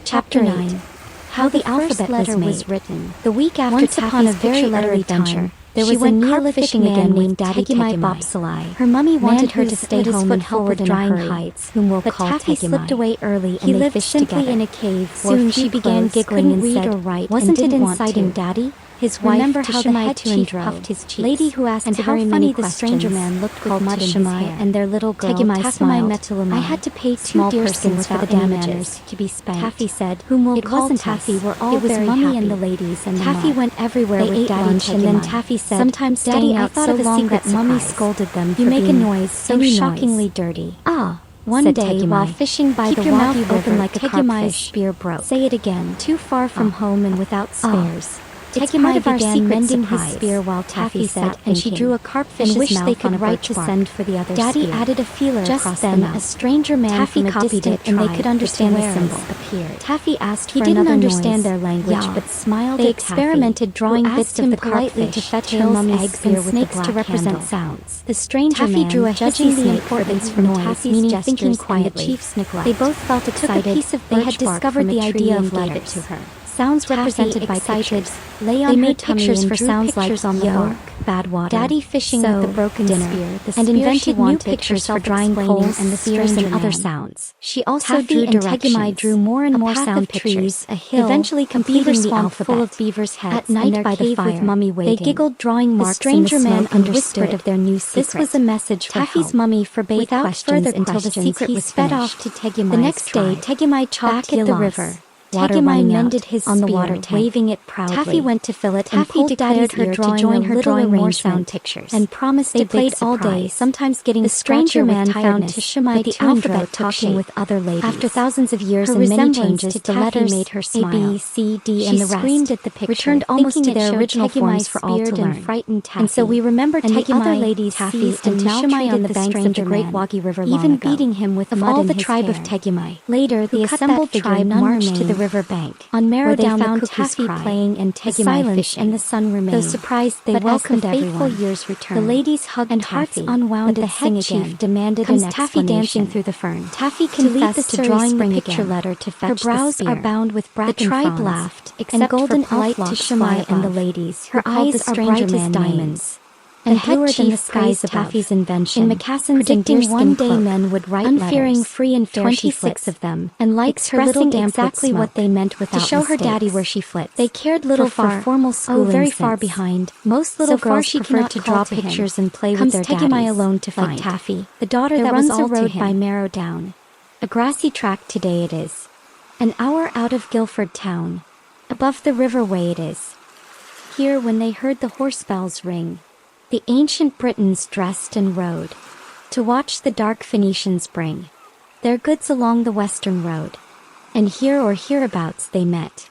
Chapter 9. How the alphabet was written. The week after Once upon a very early adventure, there was a Neolithic fishing again named Tegumai Bopsalai. Her mummy wanted her to stay home and help with drying hides, but Taffy slipped away early and they fished together. In a cave. Soon she began giggling and said, "Wasn't it inciting, Daddy?" His wife, remember how the head chief puffed his cheeks, lady who asked and how funny the stranger man looked with mud in his hair, and their little girl smiled. I had to pay 2 deerskins for the damages to be spanked. Taffy said, whom will call Taffy were all very happy. It was Mummy and the ladies and Taffy went everywhere with Daddy Tegumai. And then Taffy said, sometimes staying out so long that Mummy scolded them for you make a noise so shockingly dirty. Ah. One day, while fishing by the Wagi River, like Tegumai's spear broke. Say it again. Too far from home and without spares. Tegumai began mending his spear while Taffy said, and she drew a carpfish's mouth they could write to send for the other Daddy spear. Added a feeler across the mouth. A stranger man Taffy from a copied it, and they could understand the symbol. Appeared. Taffy asked for another noise. He didn't understand their language, but smiled at Taffy. They experimented drawing bits of the politely to fetch her mummy's eggs and snakes to represent sounds. The stranger man drew a judging the importance from Taffy's gestures and the chief's neglect. They both felt excited. They had discovered the idea of letters to her. Sounds represented by pictures. They made pictures for sounds like on the bark, bad water, Daddy fishing with the broken spear, and invented new pictures for drying coals and the spears and other sounds. She also drew directions. Tegumi drew more and more sound pictures, a hill, eventually completing the alphabet full of beavers' heads. At night by the fire, with Mummy waiting, they giggled, drawing marks. The stranger man understood of their new secret. This was a message for Taffy's mummy forbade questions until the secret was sped off to Tegumi's. The next day, Tegumi chalked at the river. Tegumi mended his on the water tank, waving it proudly. Taffy went to fill it and pulled Daddy's her to join her drawing more sound pictures, and promised they played all day, sometimes getting the stranger man found Tishimai the alphabet talking with other ladies. After thousands of years and many changes, the letters made her smile. A, B, C, D, and the rest screamed at the picture, returned almost to their original forms for all to learn. And Taffy. And so we remember Tegumi, other ladies, Taffy, and Tishimai on the banks of the Great Wagi River, even beating him with mud in his hair. All the tribe of Tegumi. Later, the assembled tribe marched to the riverbank. On Marrow down the Taffy playing and Tegumi fishing, and the sun remained. Though surprised, they welcomed everyone. Years returned. The ladies hugged and hearts unwound. But the head chief demanded an explanation. Taffy dancing through the fern. Taffy confessed to drawing the picture letter to fetch the brows are bound with bracken. The tribe laughed, except golden elf to Shemai and the ladies. Her eyes are bright as diamonds. And bluer than the skies of Taffy's invention. In Macassans and deerskin one day men would write unfearing, free and fair 26 of them, and likes her little exactly what they meant without to show mistakes. Her daddy where she flits. They cared little for formal schooling, very far behind. Most little girls preferred to draw pictures and play with their daddies. Tegumi alone to find Taffy, the daughter that runs a road by Marrow Down. A grassy track today it is. An hour out of Guildford town. Above the riverway it is. Here when they heard the horse bells ring, the ancient Britons dressed and rode to watch the dark Phoenicians bring their goods along the western road. And here or hereabouts they met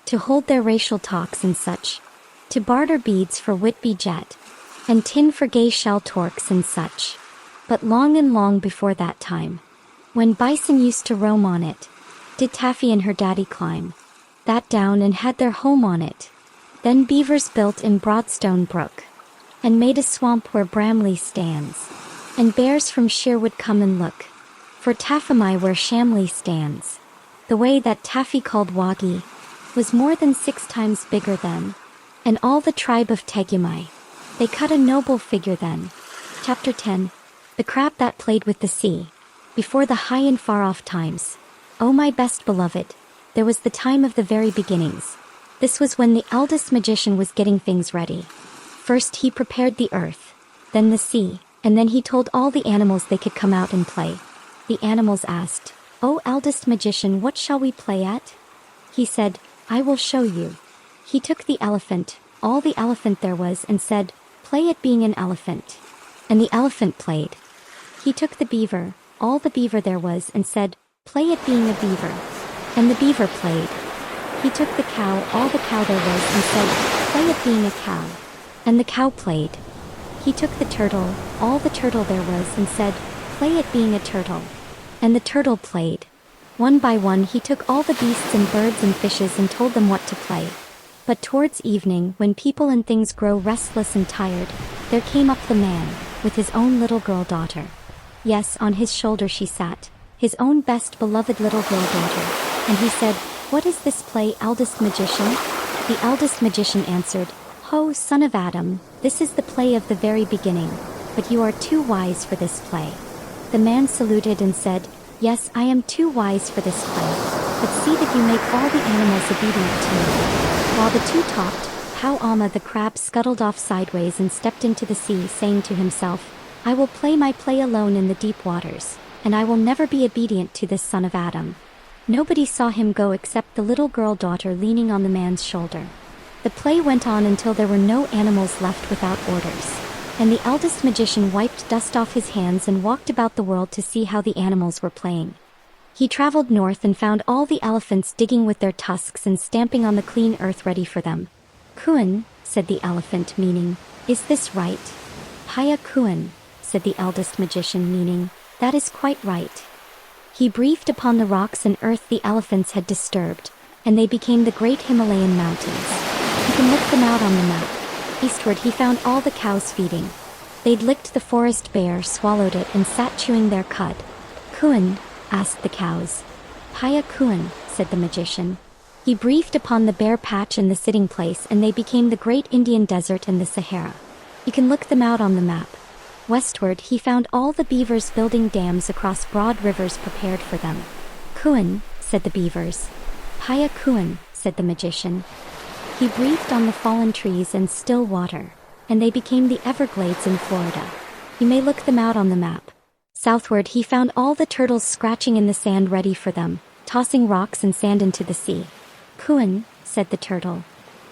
to hold their racial talks and such, to barter beads for Whitby jet and tin for gay shell torques and such. But long and long before that time, when bison used to roam on it, did Taffy and her daddy climb that down and had their home on it. Then beavers built in Broadstone Brook and made a swamp where Bramley stands, and bears from Sherwood come and look for Taffami where Shamley stands. The way that Taffy called Wagi was more than 6 times bigger than, and all the tribe of Tegumi. They cut a noble figure then. Chapter 10. The crab that played with the sea. Before the high and far off times, O my best beloved, there was the time of the very beginnings. This was when the eldest magician was getting things ready. First he prepared the earth, then the sea, and then he told all the animals they could come out and play. The animals asked, "O eldest magician, what shall we play at?" He said, "I will show you." He took the elephant, all the elephant there was, and said, "Play at being an elephant." And the elephant played. He took the beaver, all the beaver there was, and said, "Play at being a beaver." And the beaver played. He took the cow, all the cow there was, and said, "Play at being a cow." And the cow played. He took the turtle, all the turtle there was, and said, "Play at being a turtle." And the turtle played. One by one he took all the beasts and birds and fishes and told them what to play. But towards evening, when people and things grow restless and tired, there came up the man, with his own little girl daughter. Yes, on his shoulder she sat, his own best beloved little girl daughter. And he said, "What is this play, eldest magician?" The eldest magician answered, "Ho, son of Adam, this is the play of the very beginning, but you are too wise for this play." The man saluted and said, "Yes, I am too wise for this play, but see that you make all the animals obedient to me." While the two talked, Pau-Ama the crab scuttled off sideways and stepped into the sea, saying to himself, "I will play my play alone in the deep waters, and I will never be obedient to this son of Adam." Nobody saw him go except the little girl daughter leaning on the man's shoulder. The play went on until there were no animals left without orders, and the eldest magician wiped dust off his hands and walked about the world to see how the animals were playing. He traveled north and found all the elephants digging with their tusks and stamping on the clean earth ready for them. "Kuan," said the elephant, meaning, "Is this right?" "Haya Kuan," said the eldest magician, meaning, "That is quite right." He breathed upon the rocks and earth the elephants had disturbed, and they became the great Himalayan mountains. You can look them out on the map. Eastward he found all the cows feeding. They'd licked the forest bear, swallowed it, and sat chewing their cud. "Kuan?" asked the cows. "Haya Kuan," said the magician. He breathed upon the bare patch and the sitting place, and they became the great Indian desert and the Sahara. You can look them out on the map. Westward, he found all the beavers building dams across broad rivers prepared for them. Kuan, said the beavers. Paya Kuan, said the magician. He breathed on the fallen trees and still water, and they became the Everglades in Florida. You may look them out on the map. Southward, he found all the turtles scratching in the sand ready for them, tossing rocks and sand into the sea. Kuan, said the turtle.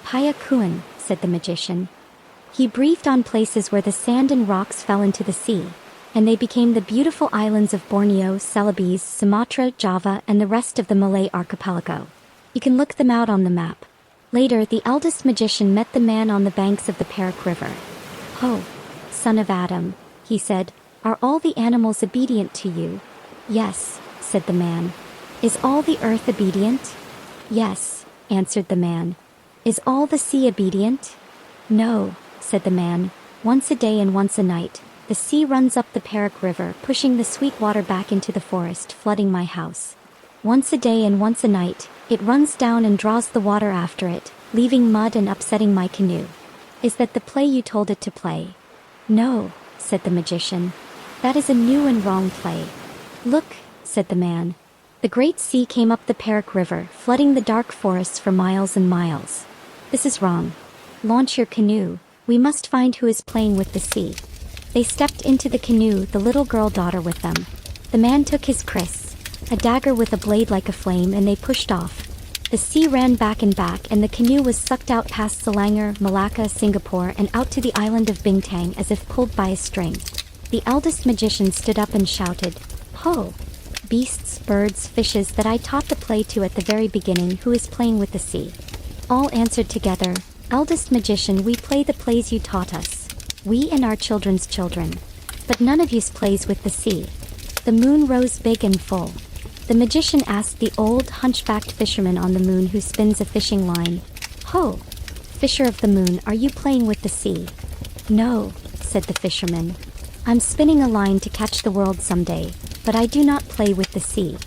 Paya Kuan, said the magician. He breathed on places where the sand and rocks fell into the sea, and they became the beautiful islands of Borneo, Celebes, Sumatra, Java, and the rest of the Malay archipelago. You can look them out on the map. Later, the eldest magician met the man on the banks of the Perak River. "Ho, son of Adam," he said, "are all the animals obedient to you?" "Yes," said the man. "Is all the earth obedient?" "Yes," answered the man. "Is all the sea obedient?" "No," said the man. "Once a day and once a night, the sea runs up the Perak River, pushing the sweet water back into the forest, flooding my house. Once a day and once a night, it runs down and draws the water after it, leaving mud and upsetting my canoe. Is that the play you told it to play?" "No," said the magician. "That is a new and wrong play." "Look," said the man. The great sea came up the Perak River, flooding the dark forests for miles and miles. "This is wrong. Launch your canoe. We must find who is playing with the sea." They stepped into the canoe, the little girl daughter with them. The man took his kris, a dagger with a blade like a flame, and they pushed off. The sea ran back and back, and the canoe was sucked out past Selangor, Malacca, Singapore, and out to the island of Bintang as if pulled by a string. The eldest magician stood up and shouted, "Ho! Beasts, birds, fishes that I taught the play to at the very beginning, who is playing with the sea?" All answered together, "Eldest magician, we play the plays you taught us. We and our children's children. But none of yous plays with the sea." The moon rose big and full. The magician asked the old, hunchbacked fisherman on the moon who spins a fishing line, "Ho! Fisher of the moon, are you playing with the sea?" "No," said the fisherman. "I'm spinning a line to catch the world someday, but I do not play with the sea."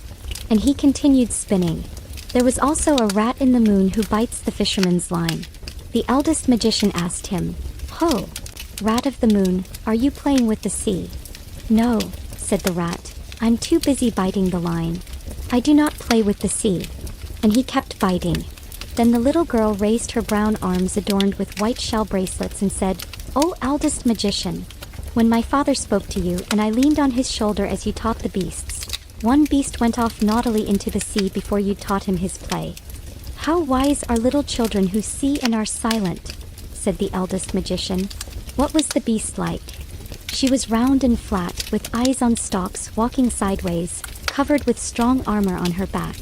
And he continued spinning. There was also a rat in the moon who bites the fisherman's line. The eldest magician asked him, "Ho! Rat of the moon, are you playing with the sea?" "No," said the rat. "I'm too busy biting the line. I do not play with the sea." And he kept biting. Then the little girl raised her brown arms adorned with white shell bracelets and said, "O eldest magician, when my father spoke to you and I leaned on his shoulder as you taught the beasts, one beast went off naughtily into the sea before you taught him his play. How wise are little children who see and are silent," said the eldest magician. "What was the beast like?" "She was round and flat, with eyes on stalks, walking sideways, covered with strong armor on her back."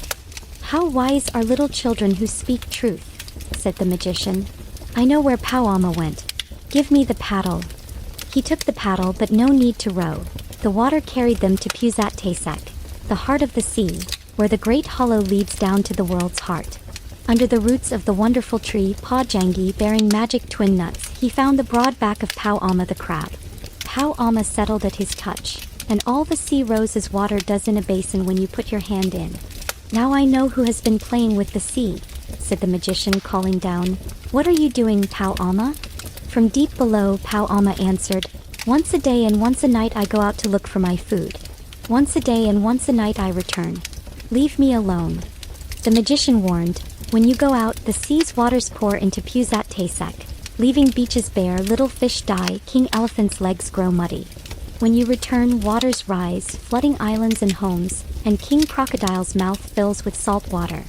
"How wise are little children who speak truth," said the magician. "I know where Pauama went. Give me the paddle." He took the paddle, but no need to row. The water carried them to Pusat Tasek, the heart of the sea, where the great hollow leads down to the world's heart. Under the roots of the wonderful tree Pajangi bearing magic twin nuts, he found the broad back of Pauama the crab. Pauama settled at his touch, and all the sea rose as water does in a basin when you put your hand in. "Now I know who has been playing with the sea," said the magician, calling down. "What are you doing, Pauama?" From deep below, Pauama answered, "Once a day and once a night I go out to look for my food. Once a day and once a night I return. Leave me alone." The magician warned, "When you go out, the sea's waters pour into Pusat Tasek, leaving beaches bare, little fish die, king elephant's legs grow muddy. When you return, waters rise, flooding islands and homes, and king crocodile's mouth fills with salt water."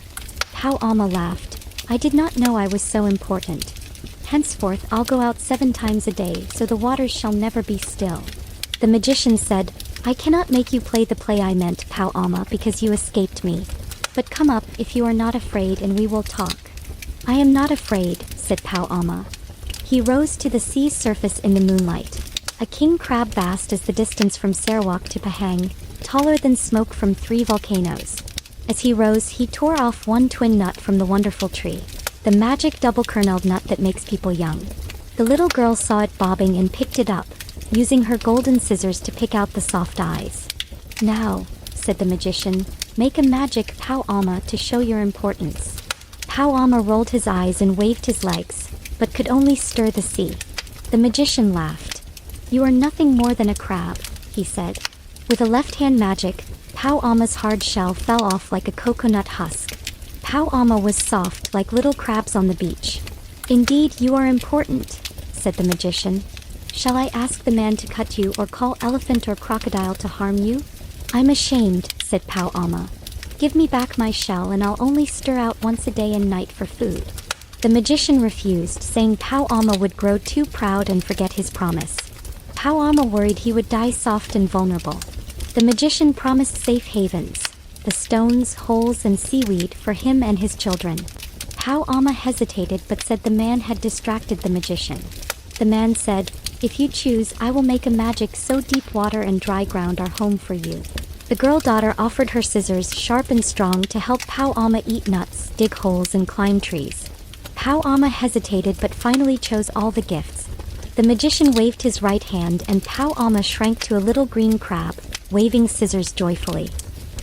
Pauama laughed. "I did not know I was so important. Henceforth I'll go out 7 times a day, so the waters shall never be still." The magician said, "I cannot make you play the play I meant, Pauama, because you escaped me. But come up if you are not afraid and we will talk." "I am not afraid," said Pauama. He rose to the sea's surface in the moonlight. A king crab vast as the distance from Sarawak to Pahang, taller than smoke from 3 volcanoes. As he rose, he tore off one twin nut from the wonderful tree, the magic double-kerneled nut that makes people young. The little girl saw it bobbing and picked it up, using her golden scissors to pick out the soft eyes. "Now," said the magician, "make a magic, Pauama, to show your importance." Pauama rolled his eyes and waved his legs, but could only stir the sea. The magician laughed. "You are nothing more than a crab," he said. With a left-hand magic, Pao Alma's hard shell fell off like a coconut husk. Pao Alma was soft like little crabs on the beach. "Indeed, you are important," said the magician. "Shall I ask the man to cut you or call elephant or crocodile to harm you?" "I'm ashamed," said Pao Alma. "Give me back my shell and I'll only stir out once a day and night for food." The magician refused, saying Pao Alma would grow too proud and forget his promise. Pao Alma worried he would die soft and vulnerable. The magician promised safe havens, the stones, holes, and seaweed for him and his children. Pao Alma hesitated but said the man had distracted the magician. The man said, "If you choose, I will make a magic so deep water and dry ground are home for you." The girl daughter offered her scissors, sharp and strong, to help Pao Alma eat nuts, dig holes, and climb trees. Pao Alma hesitated but finally chose all the gifts. The magician waved his right hand and Pao Alma shrank to a little green crab, waving scissors joyfully.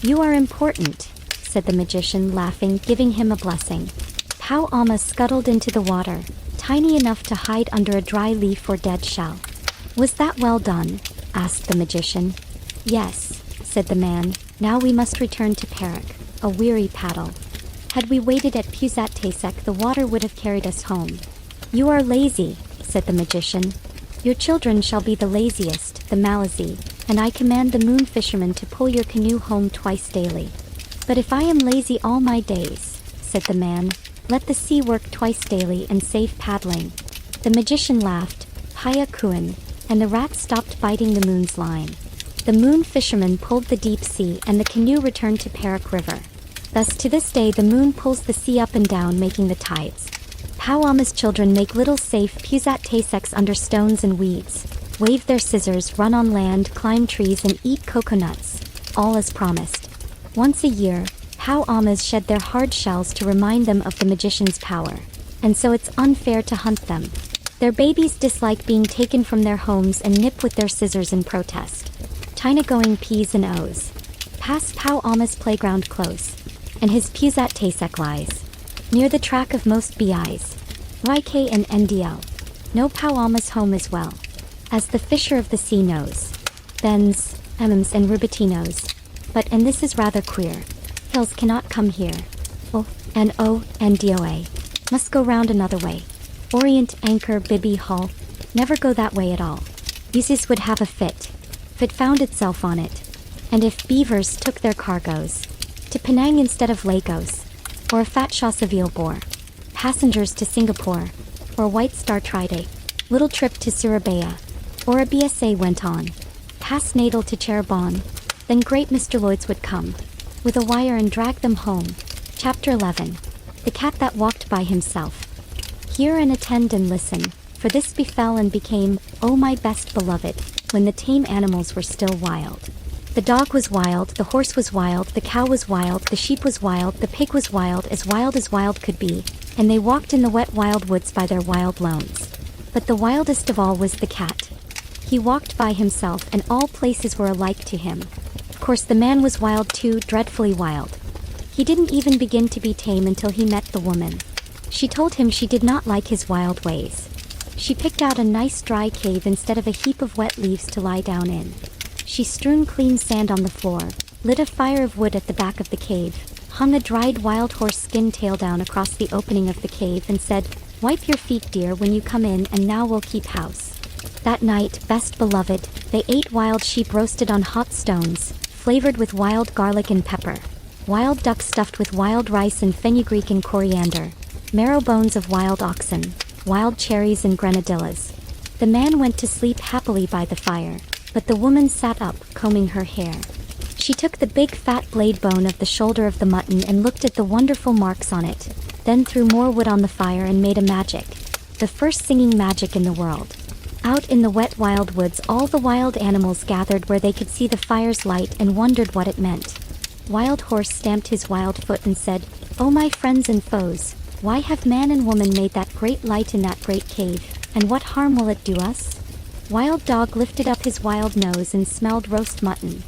"You are important," said the magician, laughing, giving him a blessing. Pao Alma scuttled into the water, tiny enough to hide under a dry leaf or dead shell. "Was that well done?" asked the magician. "Yes," said the man. "Now we must return to Perak, a weary paddle. Had we waited at Pusat-Tasek, the water would have carried us home." "You are lazy," said the magician. "Your children shall be the laziest, the Malazi, and I command the moon fisherman to pull your canoe home twice daily." "But if I am lazy all my days," said the man, "let the sea work twice daily and save paddling." The magician laughed, "Paya Kuan," and the rat stopped biting the moon's line. The moon fisherman pulled the deep sea and the canoe returned to Perak River. Thus to this day the moon pulls the sea up and down, making the tides. Pao Alma's children make little safe Pusat-Taseks under stones and weeds, wave their scissors, run on land, climb trees, and eat coconuts, all as promised. Once a year, Pao Almas shed their hard shells to remind them of the magician's power, and so it's unfair to hunt them. Their babies dislike being taken from their homes and nip with their scissors in protest. China going P's and O's. Pass Pao Alma's playground close, and his Pusat-Tasek lies near the track of most BIs, YK and NDL. No Pao Alma's home as well as the fisher of the sea knows. Bens, M's, and Rubatinos. But, and this is rather queer, hills cannot come here. O, and DOA. Must go round another way. Orient, Anchor, Bibi, Hull. Never go that way at all. Usis would have a fit. If it found itself on it. And if beavers took their cargoes to Penang instead of Lagos, or a fat Shasaville bore passengers to Singapore, or White Star Tride, little trip to Surabaya, or a BSA went on, past Natal to Cirebon, then great Mr. Lloyd's would come, with a wire and drag them home. Chapter 11. The Cat That Walked by Himself. Hear and attend and listen, for this befell and became, O my best beloved, when the tame animals were still wild. The dog was wild, the horse was wild, the cow was wild, the sheep was wild, the pig was wild as wild could be, and they walked in the wet wild woods by their wild lones. But the wildest of all was the cat. He walked by himself, and all places were alike to him. Of course the man was wild too, dreadfully wild. He didn't even begin to be tame until he met the woman. She told him she did not like his wild ways. She picked out a nice dry cave instead of a heap of wet leaves to lie down in. She strewn clean sand on the floor, lit a fire of wood at the back of the cave, hung a dried wild horse skin tail down across the opening of the cave and said, "Wipe your feet, dear, when you come in, and now we'll keep house." That night, best beloved, they ate wild sheep roasted on hot stones, flavored with wild garlic and pepper, wild duck stuffed with wild rice and fenugreek and coriander, marrow bones of wild oxen, wild cherries and grenadillas. The man went to sleep happily by the fire, but the woman sat up, combing her hair. She took the big fat blade bone of the shoulder of the mutton and looked at the wonderful marks on it, then threw more wood on the fire and made a magic. The first singing magic in the world. Out in the wet wild woods all the wild animals gathered where they could see the fire's light and wondered what it meant. Wild Horse stamped his wild foot and said, "O my friends and foes, why have man and woman made that great light in that great cave, and what harm will it do us?" Wild Dog lifted up his wild nose and smelled roast mutton.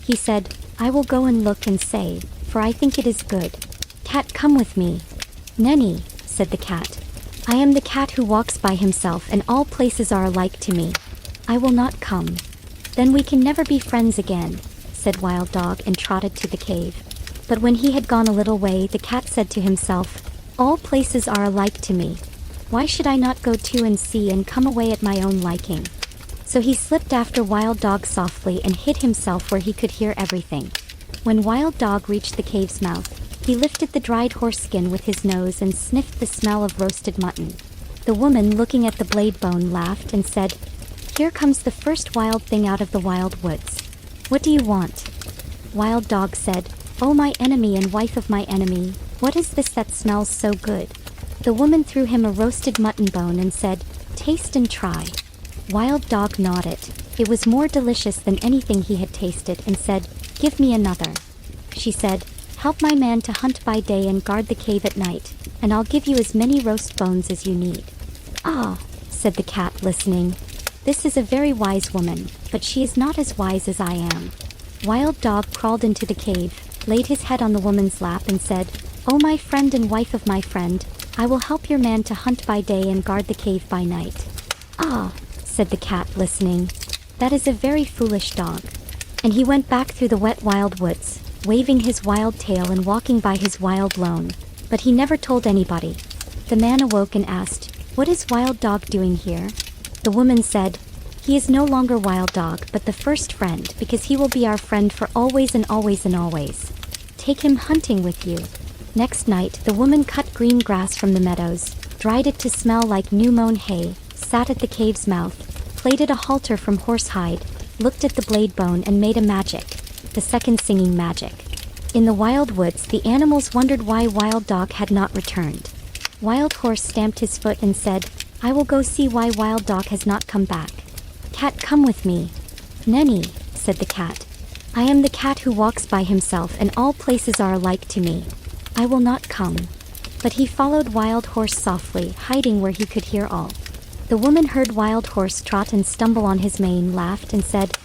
He said, "I will go and look and say, for I think it is good." "Cat, come with me." "Nenny," said the cat. I am the cat who walks by himself and all places are alike to me. I will not come. Then we can never be friends again, said Wild Dog and trotted to the cave. But when he had gone a little way, the cat said to himself, all places are alike to me. Why should I not go too and see and come away at my own liking? So he slipped after Wild Dog softly and hid himself where he could hear everything. When Wild Dog reached the cave's mouth, he lifted the dried horse skin with his nose and sniffed the smell of roasted mutton. The woman, looking at the blade bone, laughed and said, here comes the first wild thing out of the wild woods. What do you want? Wild Dog said, oh, my enemy and wife of my enemy, what is this that smells so good? The woman threw him a roasted mutton bone and said, taste and try. Wild Dog nodded. It was more delicious than anything he had tasted and said, give me another. She said, help my man to hunt by day and guard the cave at night, and I'll give you as many roast bones as you need. Ah, said the cat, listening. This is a very wise woman, but she is not as wise as I am. Wild Dog crawled into the cave, laid his head on the woman's lap and said, oh, my friend and wife of my friend, I will help your man to hunt by day and guard the cave by night. Ah, said the cat, listening. That is a very foolish dog. And he went back through the wet wild woods, waving his wild tail and walking by his wild lone. But he never told anybody. The man awoke and asked, what is Wild Dog doing here? The woman said, he is no longer Wild Dog but the first friend, because he will be our friend for always and always and always. Take him hunting with you. Next night, the woman cut green grass from the meadows, dried it to smell like new-mown hay, sat at the cave's mouth, plaited a halter from horsehide, looked at the blade bone and made a magic, the second singing magic. In the wild woods, the animals wondered why Wild Dog had not returned. Wild Horse stamped his foot and said, I will go see why Wild Dog has not come back. Cat, come with me. Nenny, said the cat. I am the cat who walks by himself and all places are alike to me. I will not come. But he followed Wild Horse softly, hiding where he could hear all. The woman heard Wild Horse trot and stumble on his mane, laughed and said,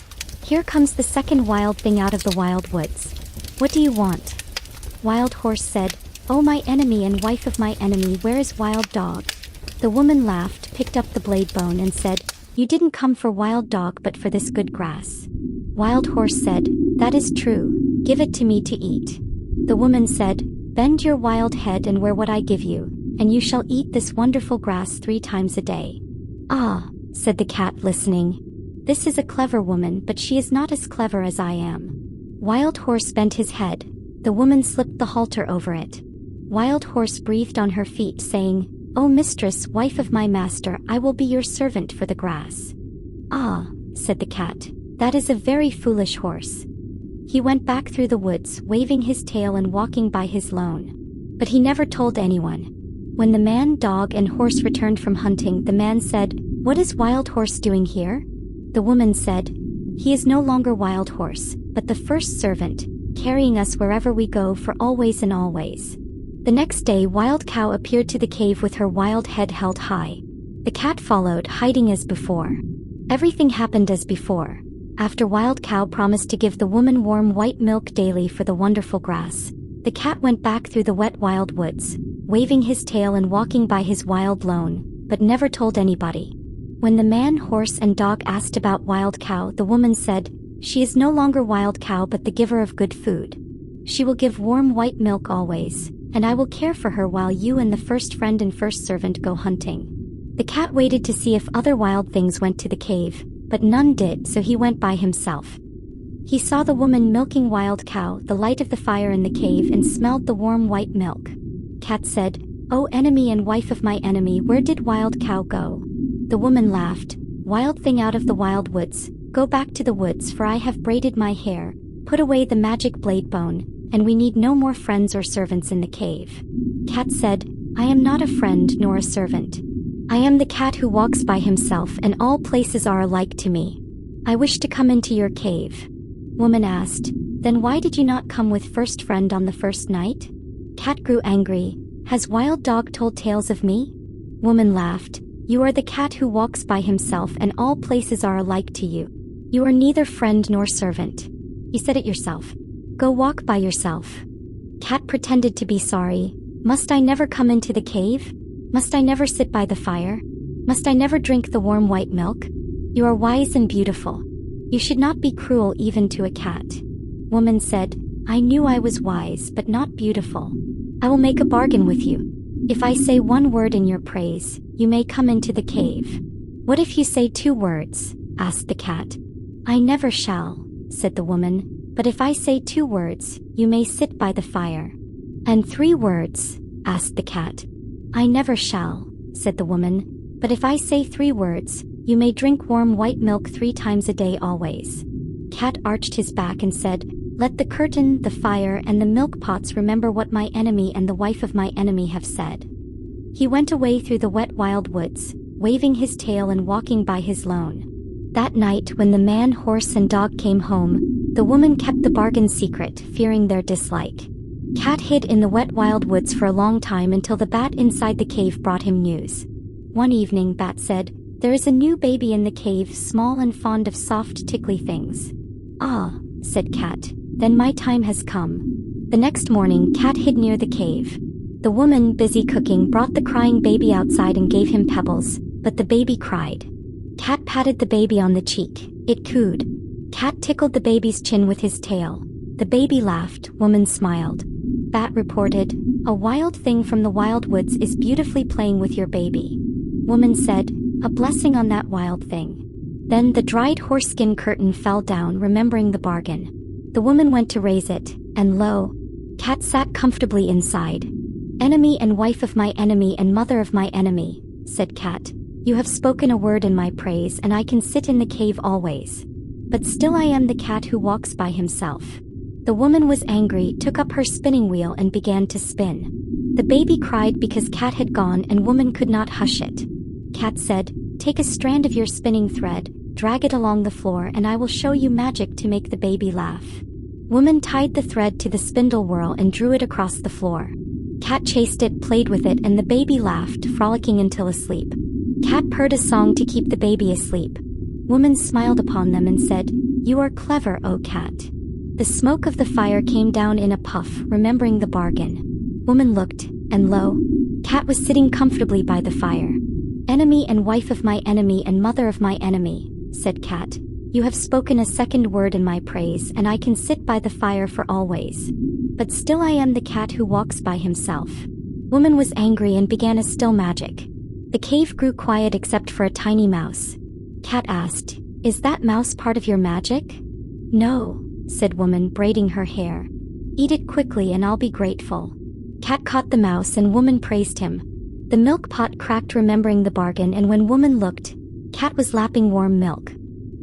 here comes the second wild thing out of the wild woods. What do you want? Wild Horse said, oh, my enemy and wife of my enemy, where is Wild Dog? The woman laughed, picked up the blade bone and said, you didn't come for Wild Dog but for this good grass. Wild Horse said, that is true, give it to me to eat. The woman said, bend your wild head and wear what I give you, and you shall eat this wonderful grass 3 times a day. Ah, said the cat, listening. This is a clever woman, but she is not as clever as I am. Wild Horse bent his head. The woman slipped the halter over it. Wild Horse breathed on her feet, saying, O mistress, wife of my master, I will be your servant for the grass. Ah, said the cat, that is a very foolish horse. He went back through the woods, waving his tail and walking by his lone. But he never told anyone. When the man, dog, and horse returned from hunting, the man said, What is Wild Horse doing here? The woman said, He is no longer Wild Horse, but the first servant, carrying us wherever we go for always and always. The next day, Wild Cow appeared to the cave with her wild head held high. The cat followed, hiding as before. Everything happened as before. After Wild Cow promised to give the woman warm white milk daily for the wonderful grass, the cat went back through the wet wild woods, waving his tail and walking by his wild lone, but never told anybody. When the man, horse, and dog asked about Wild Cow, the woman said, She is no longer Wild Cow but the giver of good food. She will give warm white milk always, and I will care for her while you and the first friend and first servant go hunting. The cat waited to see if other wild things went to the cave, but none did, so he went by himself. He saw the woman milking Wild Cow, the light of the fire in the cave, and smelled the warm white milk. Cat said, O enemy and wife of my enemy, where did Wild Cow go? The woman laughed, Wild thing out of the wild woods, go back to the woods, for I have braided my hair, put away the magic blade bone, and we need no more friends or servants in the cave. Cat said, I am not a friend nor a servant. I am the cat who walks by himself, and all places are alike to me. I wish to come into your cave. Woman asked, Then why did you not come with first friend on the first night? Cat grew angry. Has Wild Dog told tales of me? Woman laughed. You are the cat who walks by himself, and all places are alike to you. You are neither friend nor servant. You said it yourself. Go walk by yourself. Cat pretended to be sorry. Must I never come into the cave? Must I never sit by the fire? Must I never drink the warm white milk? You are wise and beautiful. You should not be cruel even to a cat. Woman said, I knew I was wise but not beautiful. I will make a bargain with you. If I say one word in your praise, you may come into the cave. What if you say 2 words? Asked the cat. I never shall, said the woman, but if I say 2 words, you may sit by the fire. And 3 words? Asked the cat. I never shall, said the woman, but if I say 3 words, you may drink warm white milk 3 times a day always. Cat arched his back and said, Let the curtain, the fire, and the milk pots remember what my enemy and the wife of my enemy have said. He went away through the wet wild woods, waving his tail and walking by his lone. That night when the man, horse, and dog came home, the woman kept the bargain secret, fearing their dislike. Cat hid in the wet wild woods for a long time until the bat inside the cave brought him news. One evening Bat said, There is a new baby in the cave, small and fond of soft tickly things. Ah, said Cat, then my time has come. The next morning Cat hid near the cave. The woman, busy cooking, brought the crying baby outside and gave him pebbles, but the baby cried. Cat patted the baby on the cheek. It cooed. Cat tickled the baby's chin with his tail. The baby laughed. Woman smiled. Bat reported, A wild thing from the wild woods is beautifully playing with your baby. Woman said, A blessing on that wild thing. Then the dried horse-skin curtain fell down, remembering the bargain. The woman went to raise it, and lo, Cat sat comfortably inside. Enemy and wife of my enemy and mother of my enemy, said Cat, you have spoken a word in my praise and I can sit in the cave always. But still I am the cat who walks by himself. The woman was angry, took up her spinning wheel and began to spin. The baby cried because Cat had gone and woman could not hush it. Cat said, Take a strand of your spinning thread, drag it along the floor and I will show you magic to make the baby laugh. Woman tied the thread to the spindle whorl and drew it across the floor. Cat chased it, played with it, and the baby laughed, frolicking until asleep. Cat purred a song to keep the baby asleep. Woman smiled upon them and said, You are clever, O cat. The smoke of the fire came down in a puff, remembering the bargain. Woman looked, and lo, Cat was sitting comfortably by the fire. Enemy and wife of my enemy and mother of my enemy, said Cat, you have spoken a second word in my praise and I can sit by the fire for always. But still I am the cat who walks by himself. Woman was angry and began a still magic. The cave grew quiet except for a tiny mouse. Cat asked, Is that mouse part of your magic? No, said woman, braiding her hair. Eat it quickly and I'll be grateful. Cat caught the mouse and woman praised him. The milk pot cracked, remembering the bargain, and when woman looked, Cat was lapping warm milk.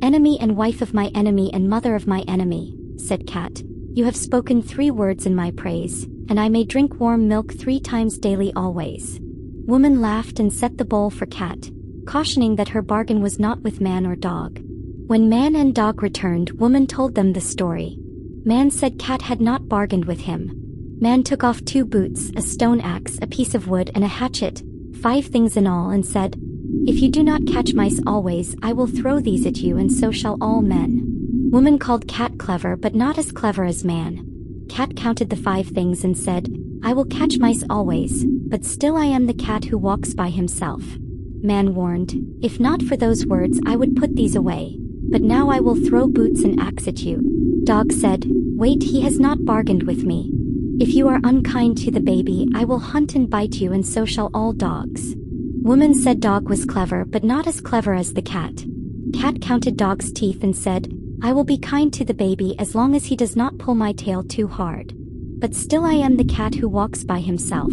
Enemy and wife of my enemy and mother of my enemy, said Cat, you have spoken 3 words in my praise, and I may drink warm milk 3 times daily always. Woman laughed and set the bowl for Cat, cautioning that her bargain was not with man or dog. When man and dog returned, woman told them the story. Man said Cat had not bargained with him. Man took off 2 boots, a stone axe, a piece of wood, and a hatchet, 5 things in all, and said, If you do not catch mice always, I will throw these at you, and so shall all men. Woman called Cat clever, but not as clever as man. Cat counted the 5 things and said, I will catch mice always, but still I am the cat who walks by himself. Man warned, If not for those words I would put these away, but now I will throw boots and axe at you. Dog said, Wait, he has not bargained with me. If you are unkind to the baby, I will hunt and bite you, and so shall all dogs. Woman said dog was clever, but not as clever as the cat. Cat counted dog's teeth and said, I will be kind to the baby as long as he does not pull my tail too hard. But still I am the cat who walks by himself.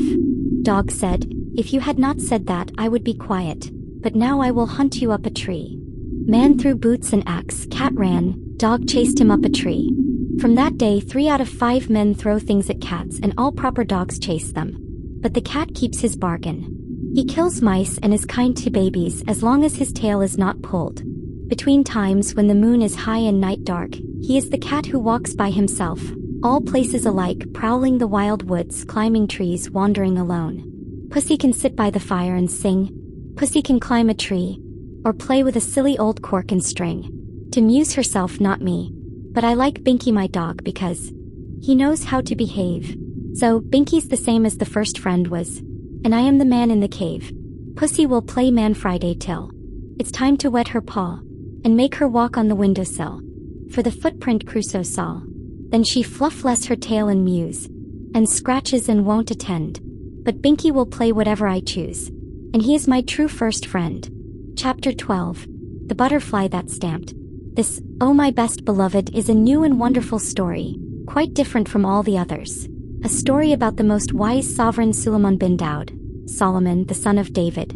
Dog said, If you had not said that, I would be quiet, but now I will hunt you up a tree. Man threw boots and axe, Cat ran, dog chased him up a tree. From that day 3 out of 5 men throw things at cats and all proper dogs chase them. But the cat keeps his bargain. He kills mice and is kind to babies as long as his tail is not pulled. Between times when the moon is high and night dark, he is the cat who walks by himself, all places alike, prowling the wild woods, climbing trees, wandering alone. Pussy can sit by the fire and sing. Pussy can climb a tree, or play with a silly old cork and string. To amuse herself, not me. But I like Binky my dog because he knows how to behave. So, Binky's the same as the first friend was. and I am the man in the cave. Pussy will play man Friday till it's time to wet her paw, and make her walk on the windowsill. For the footprint Crusoe saw. Then she fluffless her tail and mews, and scratches and won't attend. But Binky will play whatever I choose, and he is my true first friend. Chapter 12. The Butterfly That Stamped. This, oh my best beloved, is a new and wonderful story, quite different from all the others. A story about the most wise sovereign Suleiman bin Daud, Solomon, the son of David.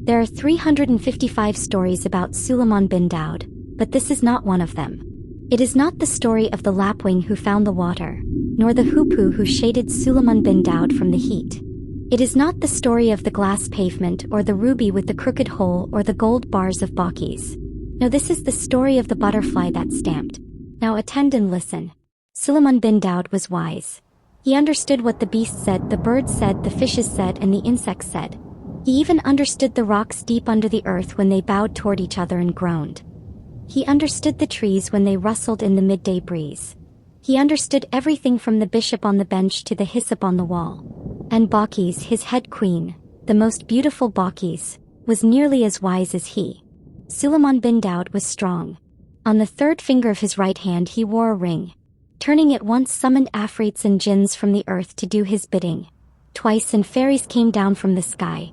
There are 355 stories about Suleiman bin Daud, but this is not one of them. It is not the story of the lapwing who found the water, nor the hoopoe who shaded Suleiman bin Daud from the heat. It is not the story of the glass pavement or the ruby with the crooked hole or the gold bars of Bacchus. No, this is the story of the butterfly that stamped. Now attend and listen. Suleiman bin Daud was wise. He understood what the beast said, the birds said, the fishes said, and the insects said. He even understood the rocks deep under the earth when they bowed toward each other and groaned. He understood the trees when they rustled in the midday breeze. He understood everything from the bishop on the bench to the hyssop on the wall. And Bacchus, his head queen, the most beautiful Bacchus, was nearly as wise as he. Suleiman bin Daud was strong. On the third finger of his right hand he wore a ring. Turning at once summoned afrits and jinns from the earth to do his bidding. Twice and fairies came down from the sky.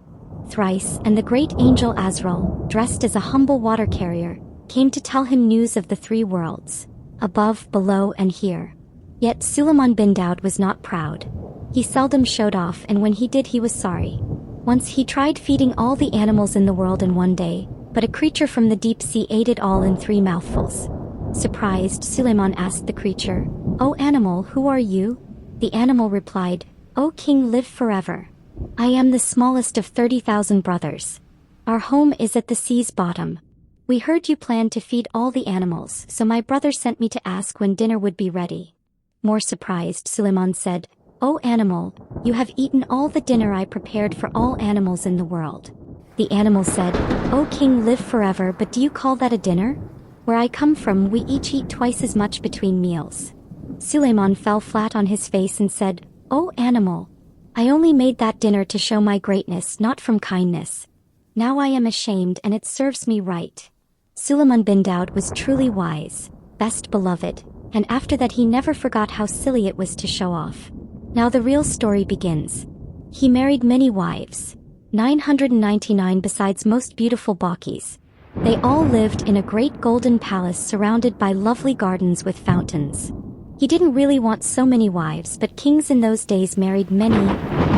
Thrice, and the great angel Azrael, dressed as a humble water carrier, came to tell him news of the three worlds, above, below, and here. Yet Suleiman bin Daud was not proud. He seldom showed off, and when he did he was sorry. Once he tried feeding all the animals in the world in one day, but a creature from the deep sea ate it all in 3 mouthfuls. Surprised, Suleiman asked the creature, "O animal, who are you?" The animal replied, "O king, live forever. I am the smallest of 30,000 brothers. Our home is at the sea's bottom. We heard you planned to feed all the animals, so my brother sent me to ask when dinner would be ready." More surprised, Suleiman said, "O animal, you have eaten all the dinner I prepared for all animals in the world." The animal said, "O king, live forever, but do you call that a dinner? Where I come from, we each eat twice as much between meals." Suleiman fell flat on his face and said, "O animal, I only made that dinner to show my greatness, not from kindness. Now I am ashamed, and it serves me right." Suleiman bin Daud was truly wise, best beloved, and after that he never forgot how silly it was to show off. Now the real story begins. He married many wives, 999 besides most beautiful Bacchus. They all lived in a great golden palace surrounded by lovely gardens with fountains. He didn't really want so many wives, but kings in those days married many,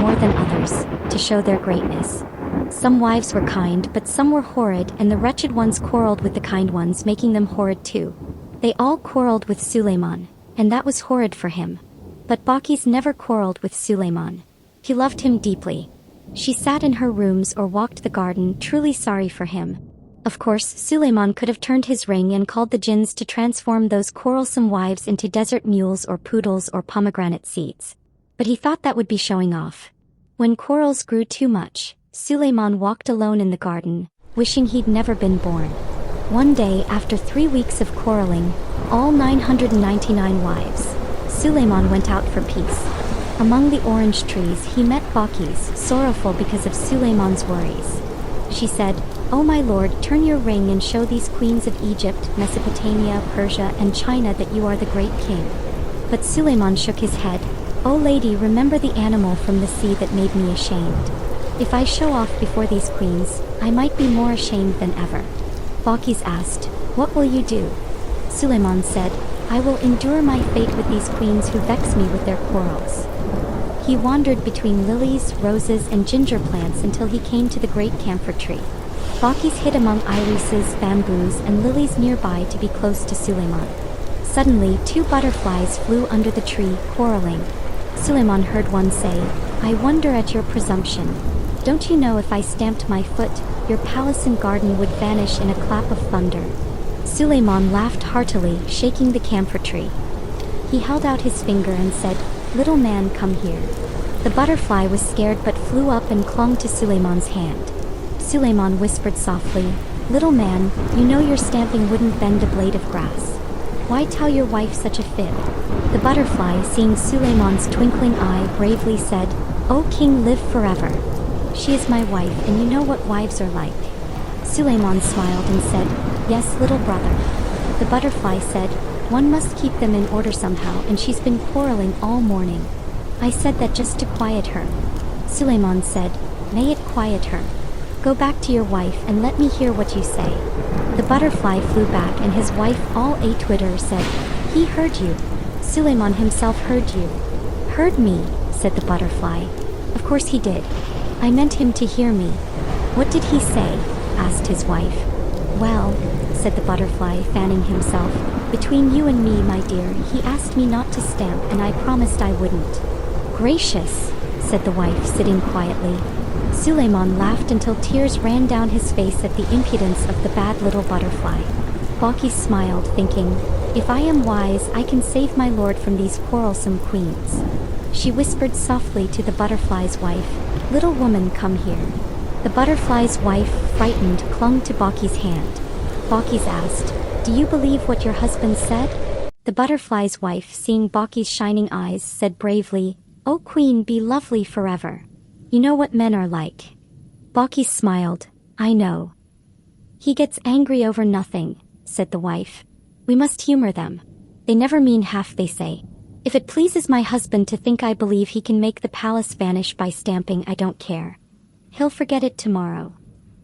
more than others, to show their greatness. Some wives were kind, but some were horrid, and the wretched ones quarreled with the kind ones, making them horrid too. They all quarreled with Suleiman, and that was horrid for him. But Bacchus never quarreled with Suleiman. He loved him deeply. She sat in her rooms or walked the garden, truly sorry for him. Of course, Suleiman could have turned his ring and called the jinns to transform those quarrelsome wives into desert mules or poodles or pomegranate seeds. But he thought that would be showing off. When quarrels grew too much, Suleiman walked alone in the garden, wishing he'd never been born. One day, after 3 weeks of quarreling, all 999 wives, Suleiman went out for peace. Among the orange trees he met Bacchus, sorrowful because of Suleiman's worries. She said, "O my lord, turn your ring and show these queens of Egypt, Mesopotamia, Persia, and China that you are the great king." But Suleiman shook his head. "O lady, remember the animal from the sea that made me ashamed. If I show off before these queens, I might be more ashamed than ever." Bacchus asked, "What will you do?" Suleiman said, "I will endure my fate with these queens who vex me with their quarrels." He wandered between lilies, roses, and ginger plants until he came to the great camphor tree. Bacchus hid among irises, bamboos, and lilies nearby to be close to Suleiman. Suddenly, 2 butterflies flew under the tree, quarreling. Suleiman heard one say, "I wonder at your presumption. Don't you know if I stamped my foot, your palace and garden would vanish in a clap of thunder?" Suleiman laughed heartily, shaking the camphor tree. He held out his finger and said, "Little man, come here." The butterfly was scared but flew up and clung to Suleiman's hand. Suleiman whispered softly, "Little man, you know your stamping wouldn't bend a blade of grass. Why tell your wife such a fib?" The butterfly, seeing Suleiman's twinkling eye, bravely said, "O king, live forever." She is my wife, and you know what wives are like. Suleiman smiled and said, "Yes, little brother." The butterfly said, "One must keep them in order somehow, and she's been quarreling all morning. I said that just to quiet her." Suleiman said, "May it quiet her. Go back to your wife and let me hear what you say." The butterfly flew back, and his wife, all a twitter, said, "He heard you. Suleiman himself heard you." "Heard me?" said the butterfly. "Of course he did. I meant him to hear me." "What did he say?" asked his wife. "Well," said the butterfly, fanning himself, "between you and me, my dear, he asked me not to stamp, and I promised I wouldn't." "Gracious," said the wife, sitting quietly. Suleiman laughed until tears ran down his face at the impudence of the bad little butterfly. Balkis smiled, thinking, "If I am wise, I can save my lord from these quarrelsome queens." She whispered softly to the butterfly's wife, "Little woman, come here." The butterfly's wife, frightened, clung to Balkis' hand. Balkis asked, "Do you believe what your husband said?" The butterfly's wife, seeing Balkis' shining eyes, said bravely, "O queen, be lovely forever. You know what men are like." Balkis smiled, "I know. He gets angry over nothing," said the wife. "We must humor them. They never mean half they say. If it pleases my husband to think I believe he can make the palace vanish by stamping, I don't care. He'll forget it tomorrow."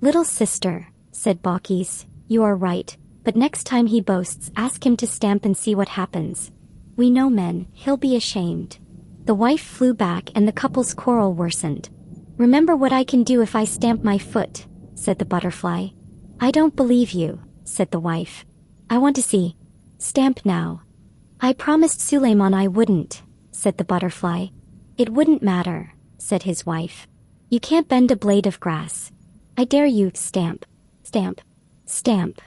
"Little sister," said Balkis, "you are right, but next time he boasts, ask him to stamp and see what happens. We know men, he'll be ashamed." The wife flew back, and the couple's quarrel worsened. "Remember what I can do if I stamp my foot," said the butterfly. "I don't believe you," said the wife. "I want to see. Stamp now." "I promised Suleiman I wouldn't," said the butterfly. "It wouldn't matter," said his wife. "You can't bend a blade of grass. I dare you, stamp. Stamp. Stamp."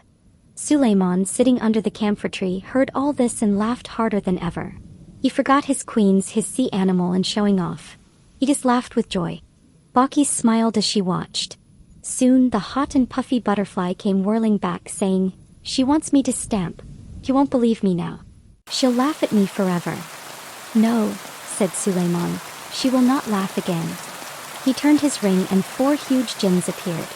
Suleiman, sitting under the camphor tree, heard all this and laughed harder than ever. He forgot his queens, his sea animal, and showing off. He just laughed with joy. Balkis smiled as she watched. Soon the hot and puffy butterfly came whirling back, saying, "She wants me to stamp. You won't believe me now. She'll laugh at me forever." "No," said Suleiman, "she will not laugh again." He turned his ring, and 4 huge jinns appeared.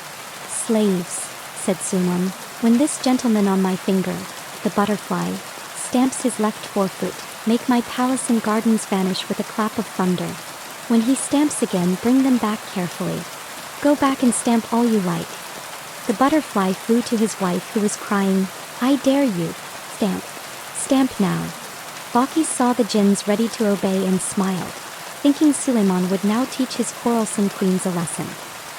"Slaves," said Suleiman, "when this gentleman on my finger, the butterfly, stamps his left forefoot, make my palace and gardens vanish with a clap of thunder. When he stamps again, bring them back carefully. Go back and stamp all you like." The butterfly flew to his wife, who was crying, "I dare you. Stamp. Stamp now." Balkis saw the jinns ready to obey and smiled, thinking Suleiman would now teach his quarrelsome queens a lesson.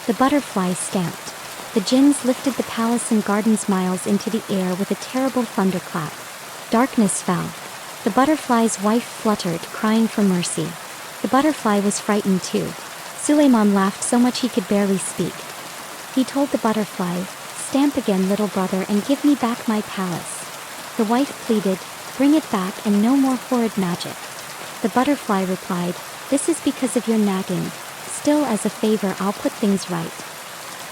The butterfly stamped. The jinns lifted the palace and gardens miles into the air with a terrible thunderclap. Darkness fell. The butterfly's wife fluttered, crying for mercy. The butterfly was frightened too. Suleiman laughed so much he could barely speak. He told the butterfly, "Stamp again, little brother, and give me back my palace." The wife pleaded, "Bring it back, and no more horrid magic." The butterfly replied, "This is because of your nagging. Still, as a favor, I'll put things right."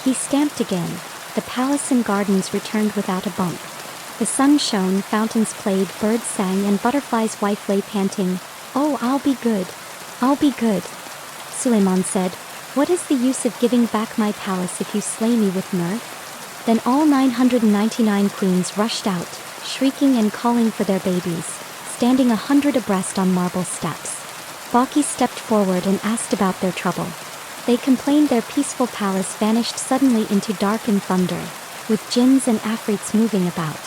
He stamped again. The palace and gardens returned without a bump. The sun shone, fountains played, birds sang, and Butterfly's wife lay panting, "Oh, I'll be good. I'll be good." Suleiman said, "What is the use of giving back my palace if you slay me with mirth?" Then all 999 queens rushed out, shrieking and calling for their babies, standing 100 abreast on marble steps. Balkis stepped forward and asked about their trouble. They complained their peaceful palace vanished suddenly into dark and thunder, with jinns and afrits moving about.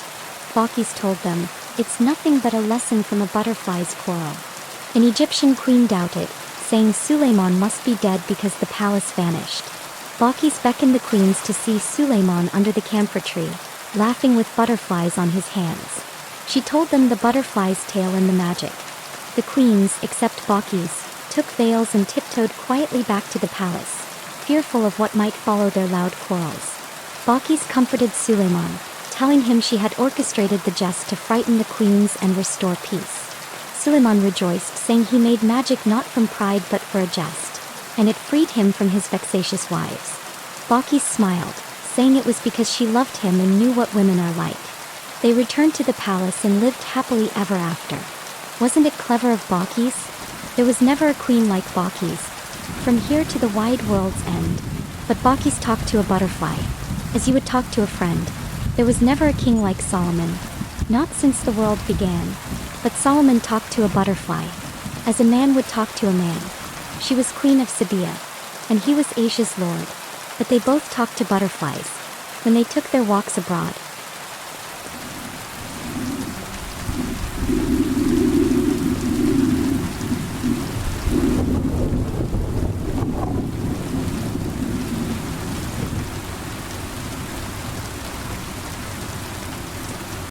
Balkis told them, "It's nothing but a lesson from a butterfly's quarrel." An Egyptian queen doubted, saying Suleiman must be dead because the palace vanished. Balkis beckoned the queens to see Suleiman under the camphor tree, laughing with butterflies on his hands. She told them the butterfly's tale and the magic. The queens, except Balkis, took veils and tiptoed quietly back to the palace, fearful of what might follow their loud quarrels. Balkis comforted Suleiman, telling him she had orchestrated the jest to frighten the queens and restore peace. Suleiman rejoiced, saying he made magic not from pride but for a jest, and it freed him from his vexatious wives. Balkis smiled, saying it was because she loved him and knew what women are like. They returned to the palace and lived happily ever after. Wasn't it clever of Balkis? There was never a queen like Balkis. From here to the wide world's end, But Bacchus talked to a butterfly, as you would talk to a friend. There was never a king like Solomon, not since the world began. But Solomon talked to a butterfly, as a man would talk to a man. She was queen of Sabea, and he was Asia's lord. But they both talked to butterflies when they took their walks abroad.